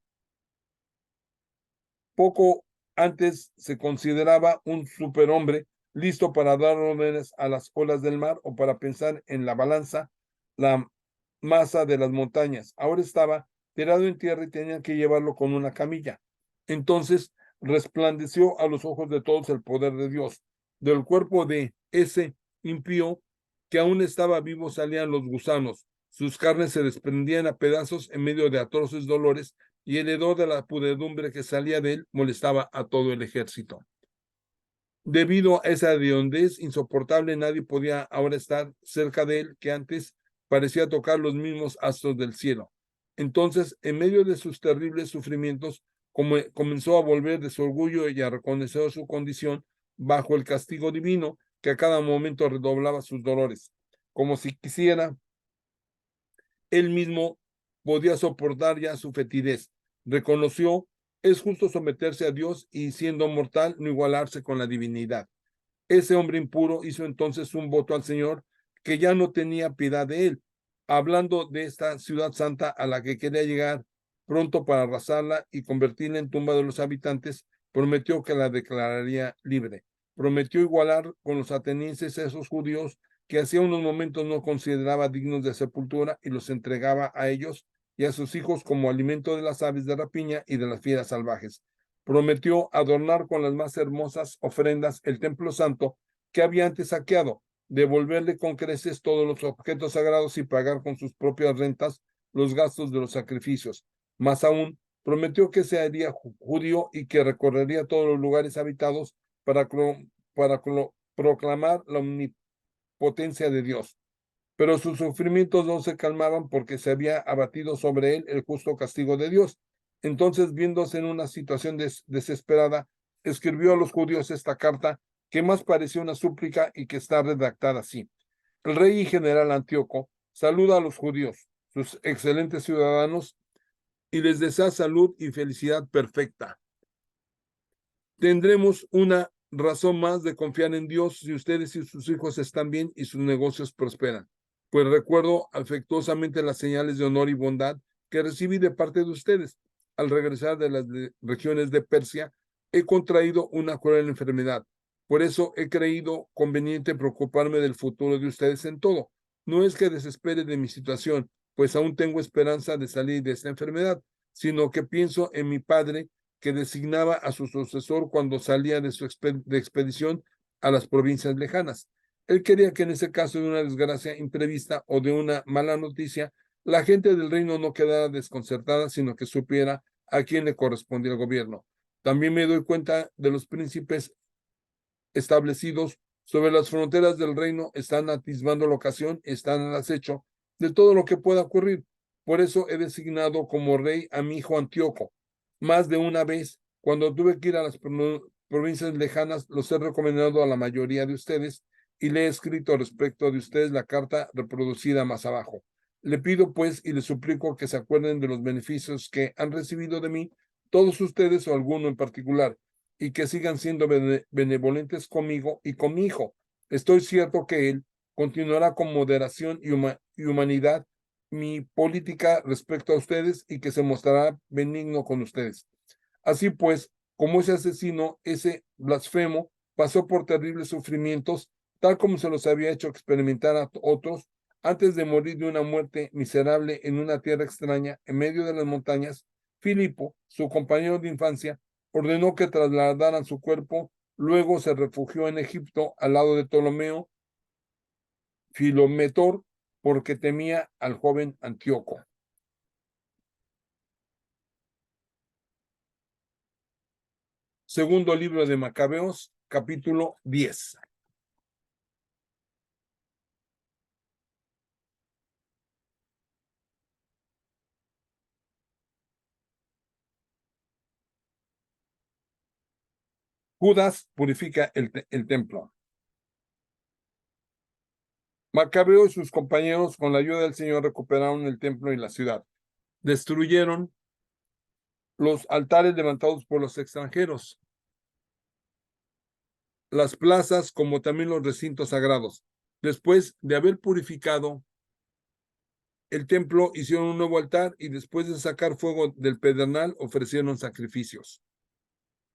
Poco antes se consideraba un superhombre, listo para dar órdenes a las olas del mar o para pensar en la balanza, la masa de las montañas. Ahora estaba tirado en tierra y tenían que llevarlo con una camilla. Entonces resplandeció a los ojos de todos el poder de Dios. Del cuerpo de ese impío que aún estaba vivo salían los gusanos. Sus carnes se desprendían a pedazos en medio de atroces dolores, y el hedor de la pudredumbre que salía de él molestaba a todo el ejército. Debido a esa hediondez insoportable, nadie podía ahora estar cerca de él, que antes parecía tocar los mismos astros del cielo. Entonces, en medio de sus terribles sufrimientos, comenzó a volver de su orgullo y a reconocer su condición bajo el castigo divino, que a cada momento redoblaba sus dolores, como si quisiera él mismo podía soportar ya su fetidez. Reconoció: es justo someterse a Dios y, siendo mortal, no igualarse con la divinidad. Ese hombre impuro hizo entonces un voto al Señor, que ya no tenía piedad de él, hablando de esta ciudad santa a la que quería llegar pronto para arrasarla y convertirla en tumba de los habitantes. Prometió que la declararía libre. Prometió igualar con los atenienses a esos judíos que hacía unos momentos no consideraba dignos de sepultura, y los entregaba a ellos y a sus hijos como alimento de las aves de rapiña y de las fieras salvajes. Prometió adornar con las más hermosas ofrendas el templo santo que había antes saqueado, devolverle con creces todos los objetos sagrados y pagar con sus propias rentas los gastos de los sacrificios. Más aún, prometió que se haría judío y que recorrería todos los lugares habitados para proclamar la omnipotencia de Dios. Pero sus sufrimientos no se calmaban, porque se había abatido sobre él el justo castigo de Dios. Entonces, viéndose en una situación desesperada, escribió a los judíos esta carta, que más parecía una súplica y que está redactada así: el rey y general Antíoco saluda a los judíos, sus excelentes ciudadanos, y les desea salud y felicidad perfecta. Tendremos una razón más de confiar en Dios si ustedes y sus hijos están bien y sus negocios prosperan, pues recuerdo afectuosamente las señales de honor y bondad que recibí de parte de ustedes. Al regresar de las regiones de Persia, he contraído una cruel enfermedad. Por eso he creído conveniente preocuparme del futuro de ustedes en todo. No es que desespere de mi situación, pues aún tengo esperanza de salir de esta enfermedad, sino que pienso en mi padre, que designaba a su sucesor cuando salía de su expedición a las provincias lejanas. Él quería que en ese caso de una desgracia imprevista o de una mala noticia, la gente del reino no quedara desconcertada, sino que supiera a quién le correspondía el gobierno. También me doy cuenta de los príncipes establecidos sobre las fronteras del reino están atisbando la ocasión, están al acecho de todo lo que pueda ocurrir. Por eso he designado como rey a mi hijo Antíoco. Más de una vez, cuando tuve que ir a las provincias lejanas, los he recomendado a la mayoría de ustedes, y le he escrito respecto de ustedes la carta reproducida más abajo. Le pido pues y le suplico que se acuerden de los beneficios que han recibido de mí, todos ustedes o alguno en particular, y que sigan siendo benevolentes conmigo y con mi hijo. Estoy cierto que él continuará con moderación y humanidad mi política respecto a ustedes y que se mostrará benigno con ustedes. Así pues, como ese asesino, ese blasfemo, pasó por terribles sufrimientos, tal como se los había hecho experimentar a otros, antes de morir de una muerte miserable en una tierra extraña, en medio de las montañas, Filipo, su compañero de infancia, ordenó que trasladaran su cuerpo, luego se refugió en Egipto al lado de Ptolomeo Filometor, porque temía al joven Antíoco. Segundo libro de Macabeos, capítulo 10. Judas purifica el templo. Macabeo y sus compañeros, con la ayuda del Señor, recuperaron el templo y la ciudad. Destruyeron los altares levantados por los extranjeros, las plazas, como también los recintos sagrados. Después de haber purificado el templo, hicieron un nuevo altar y después de sacar fuego del pedernal, ofrecieron sacrificios.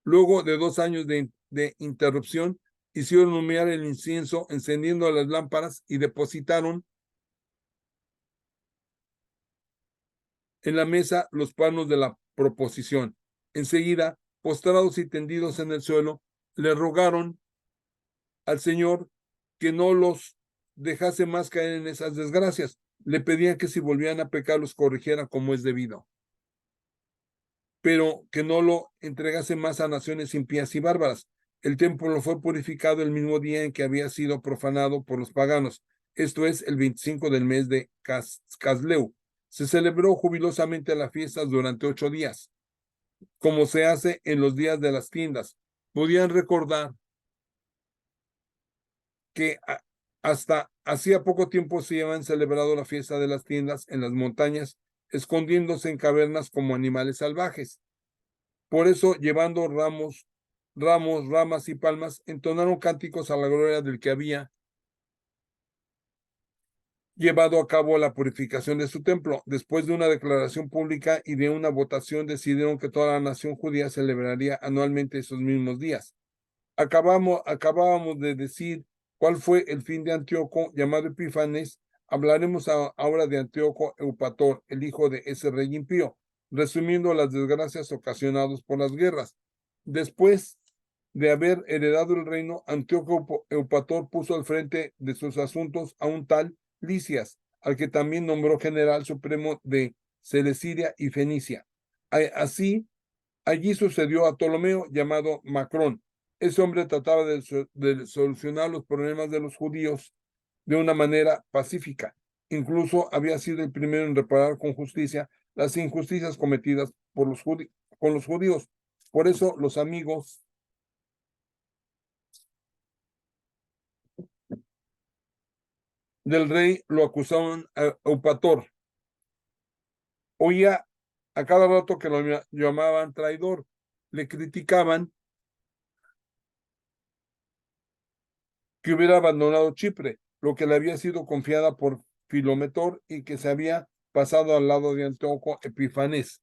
Luego de 2 años de interrupción, hicieron humear el incienso, encendiendo las lámparas y depositaron en la mesa los panos de la proposición. Enseguida, postrados y tendidos en el suelo, le rogaron al Señor que no los dejase más caer en esas desgracias. Le pedían que si volvían a pecar los corrigiera como es debido, pero que no lo entregase más a naciones impías y bárbaras. El templo fue purificado el mismo día en que había sido profanado por los paganos, esto es, el 25 del mes de Casleu. Se celebró jubilosamente las fiestas durante 8 días, como se hace en los días de las tiendas. Podían recordar que hasta hacía poco tiempo se habían celebrado la fiesta de las tiendas en las montañas, escondiéndose en cavernas como animales salvajes. Por eso, llevando ramas y palmas, entonaron cánticos a la gloria del que había llevado a cabo la purificación de su templo. Después de una declaración pública y de una votación, decidieron que toda la nación judía celebraría anualmente esos mismos días. Acabábamos de decir cuál fue el fin de Antíoco, llamado Epifanes. Hablaremos ahora de Antíoco Eupator, el hijo de ese rey impío, resumiendo las desgracias ocasionadas por las guerras. Después de haber heredado el reino, Antíoco Eupator puso al frente de sus asuntos a un tal Lisias, al que también nombró general supremo de Celesiria y Fenicia. Así, allí sucedió a Ptolomeo, llamado Macrón. Ese hombre trataba de solucionar los problemas de los judíos de una manera pacífica. Incluso había sido el primero en reparar con justicia las injusticias cometidas por con los judíos. Por eso los amigos del rey lo acusaron a Eupator. Oía a cada rato que lo llamaban traidor. Le criticaban que hubiera abandonado Chipre, lo que le había sido confiada por Filometor y que se había pasado al lado de Antíoco Epifanes.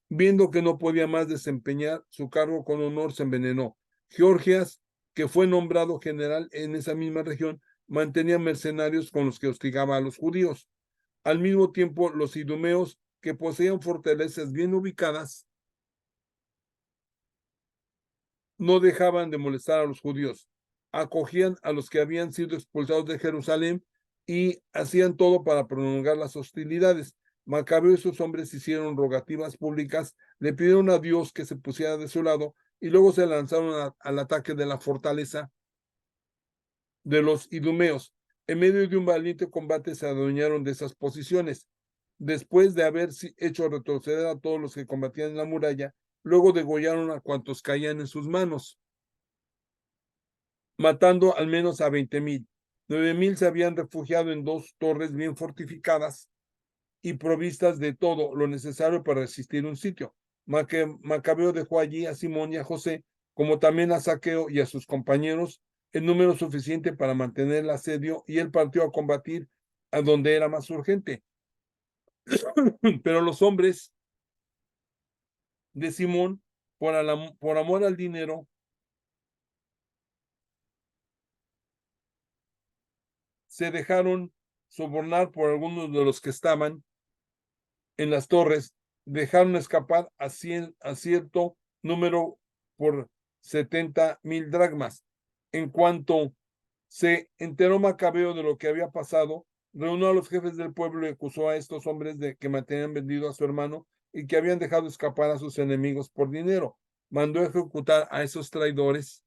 Viendo que no podía más desempeñar su cargo con honor, se envenenó. Georgias, que fue nombrado general en esa misma región, mantenía mercenarios con los que hostigaba a los judíos. Al mismo tiempo, los idumeos, que poseían fortalezas bien ubicadas, no dejaban de molestar a los judíos. Acogían a los que habían sido expulsados de Jerusalén y hacían todo para prolongar las hostilidades. Macabeo y sus hombres hicieron rogativas públicas, le pidieron a Dios que se pusiera de su lado y luego se lanzaron al ataque de la fortaleza de los idumeos. En medio de un valiente combate se adueñaron de esas posiciones. Después de haber hecho retroceder a todos los que combatían en la muralla, luego degollaron a cuantos caían en sus manos, matando al menos a 20,000. 9,000 se habían refugiado en 2 torres bien fortificadas y provistas de todo lo necesario para resistir un sitio. Macabeo dejó allí a Simón y a José, como también a Zaqueo y a sus compañeros, en número suficiente para mantener el asedio, y él partió a combatir a donde era más urgente. Pero los hombres de Simón, por amor al dinero, se dejaron sobornar por algunos de los que estaban en las torres, dejaron escapar a cierto número por 70,000 dracmas. En cuanto se enteró Macabeo de lo que había pasado, reunió a los jefes del pueblo y acusó a estos hombres de que mantenían vendido a su hermano y que habían dejado escapar a sus enemigos por dinero. Mandó ejecutar a esos traidores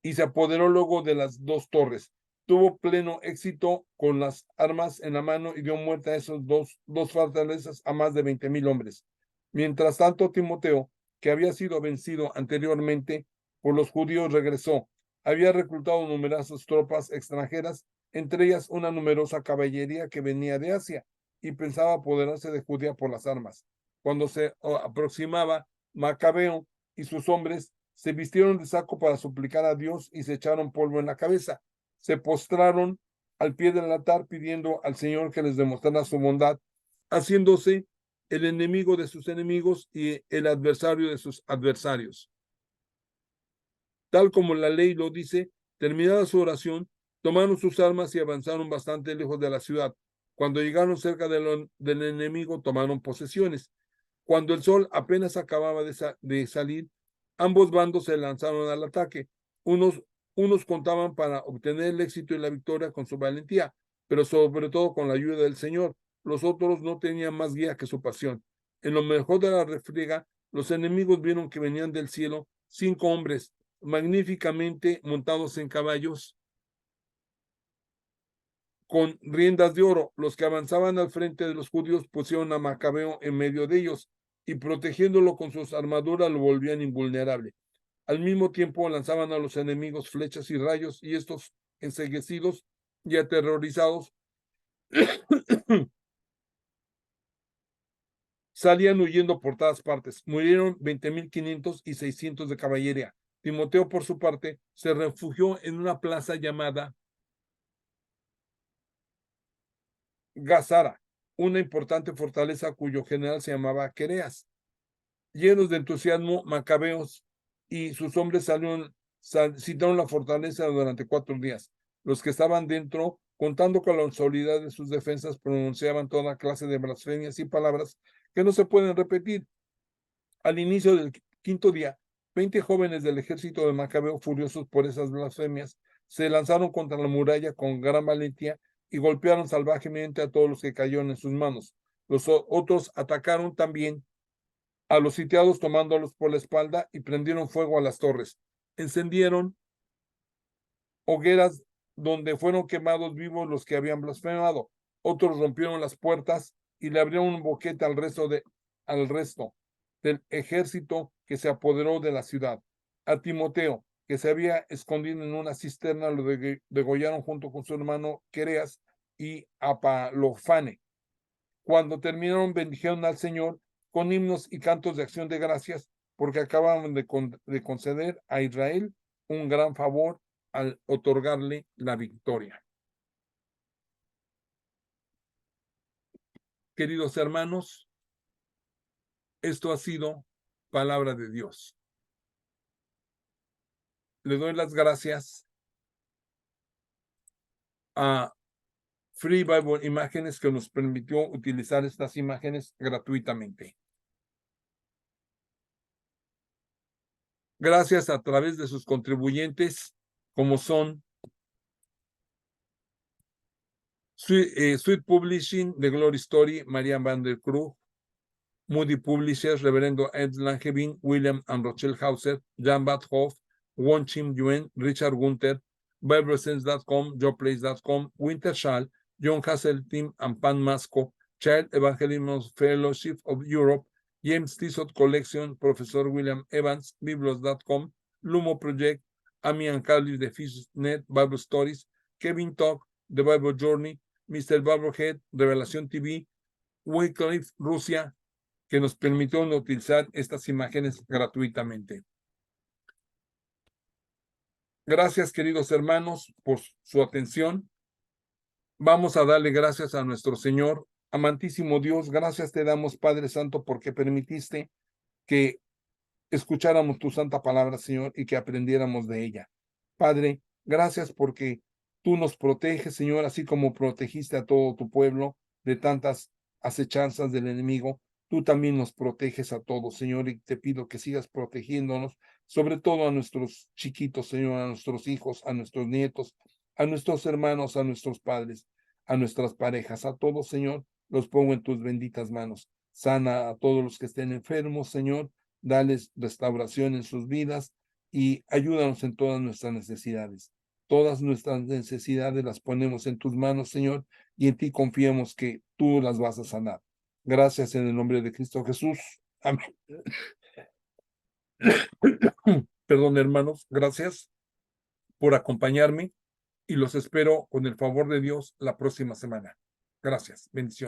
y se apoderó luego de las dos torres. Tuvo pleno éxito con las armas en la mano y dio muerte a esos dos fortalezas a más de 20,000 hombres. Mientras tanto, Timoteo, que había sido vencido anteriormente por los judíos, regresó. Había reclutado numerosas tropas extranjeras, entre ellas una numerosa caballería que venía de Asia, y pensaba apoderarse de Judea por las armas. Cuando se aproximaba Macabeo y sus hombres, se vistieron de saco para suplicar a Dios y se echaron polvo en la cabeza. Se postraron al pie del altar pidiendo al Señor que les demostrara su bondad, haciéndose el enemigo de sus enemigos y el adversario de sus adversarios. Tal como la ley lo dice, terminada su oración, tomaron sus armas y avanzaron bastante lejos de la ciudad. Cuando llegaron cerca del enemigo, tomaron posesiones. Cuando el sol apenas acababa de salir, ambos bandos se lanzaron al ataque. Unos contaban para obtener el éxito y la victoria con su valentía, pero sobre todo con la ayuda del Señor. Los otros no tenían más guía que su pasión. En lo mejor de la refriega, los enemigos vieron que venían del cielo 5 hombres magníficamente montados en caballos con riendas de oro. Los que avanzaban al frente de los judíos pusieron a Macabeo en medio de ellos y protegiéndolo con sus armaduras lo volvían invulnerable. Al mismo tiempo lanzaban a los enemigos flechas y rayos, y estos, enceguecidos y aterrorizados, salían huyendo por todas partes. Murieron 20,500 y 600 de caballería. Timoteo, por su parte, se refugió en una plaza llamada Gazara, una importante fortaleza cuyo general se llamaba Quereas. Llenos de entusiasmo, Macabeos y sus hombres citaron la fortaleza durante 4 días. Los que estaban dentro, contando con la solidez de sus defensas, pronunciaban toda clase de blasfemias y palabras que no se pueden repetir. Al inicio del 5.º día, 20 jóvenes del ejército de Macabeo, furiosos por esas blasfemias, se lanzaron contra la muralla con gran valentía y golpearon salvajemente a todos los que cayeron en sus manos. Los otros atacaron también a los sitiados tomándolos por la espalda y prendieron fuego a las torres. Encendieron hogueras donde fueron quemados vivos los que habían blasfemado. Otros rompieron las puertas y le abrieron un boquete al resto del ejército que se apoderó de la ciudad. A Timoteo, que se había escondido en una cisterna, lo degollaron junto con su hermano Quereas y Apalofane. Cuando terminaron, bendijeron al Señor con himnos y cantos de acción de gracias, porque acababan de conceder a Israel un gran favor al otorgarle la victoria. Queridos hermanos, esto ha sido palabra de Dios. Le doy las gracias a Free Bible Imágenes, que nos permitió utilizar estas imágenes gratuitamente. Gracias a través de sus contribuyentes, como son Sweet Publishing, The Glory Story, Marian Van der Krug, Moody Publishers, Reverendo Ed Langevin, William and Rochelle Hauser, Jan Badhoff, Won Chim Yuen, Richard Gunther, BibleSense.com, JoePlace.com, Winter Schall, John Hasseltine and Pan Masco, Child Evangelism Fellowship of Europe, James Tissot Collection, Professor William Evans, Biblos.com, Lumo Project, Amy and Carly, The Fish Net, Bible Stories, Kevin Talk, The Bible Journey, Mr. Barberhead, Revelación TV, Wycliffe, Rusia, que nos permitió utilizar estas imágenes gratuitamente. Gracias, queridos hermanos, por su atención. Vamos a darle gracias a nuestro Señor. Amantísimo Dios, gracias te damos, Padre Santo, porque permitiste que escucháramos tu santa palabra, Señor, y que aprendiéramos de ella. Padre, gracias porque tú nos proteges, Señor, así como protegiste a todo tu pueblo de tantas acechanzas del enemigo. Tú también nos proteges a todos, Señor, y te pido que sigas protegiéndonos, sobre todo a nuestros chiquitos, Señor, a nuestros hijos, a nuestros nietos, a nuestros hermanos, a nuestros padres, a nuestras parejas, a todos, Señor, los pongo en tus benditas manos. Sana a todos los que estén enfermos, Señor, dales restauración en sus vidas y ayúdanos en todas nuestras necesidades. Todas nuestras necesidades las ponemos en tus manos, Señor, y en ti confiamos que tú las vas a sanar. Gracias en el nombre de Cristo Jesús. Amén. Perdón, hermanos, gracias por acompañarme y los espero con el favor de Dios la próxima semana. Gracias. Bendiciones.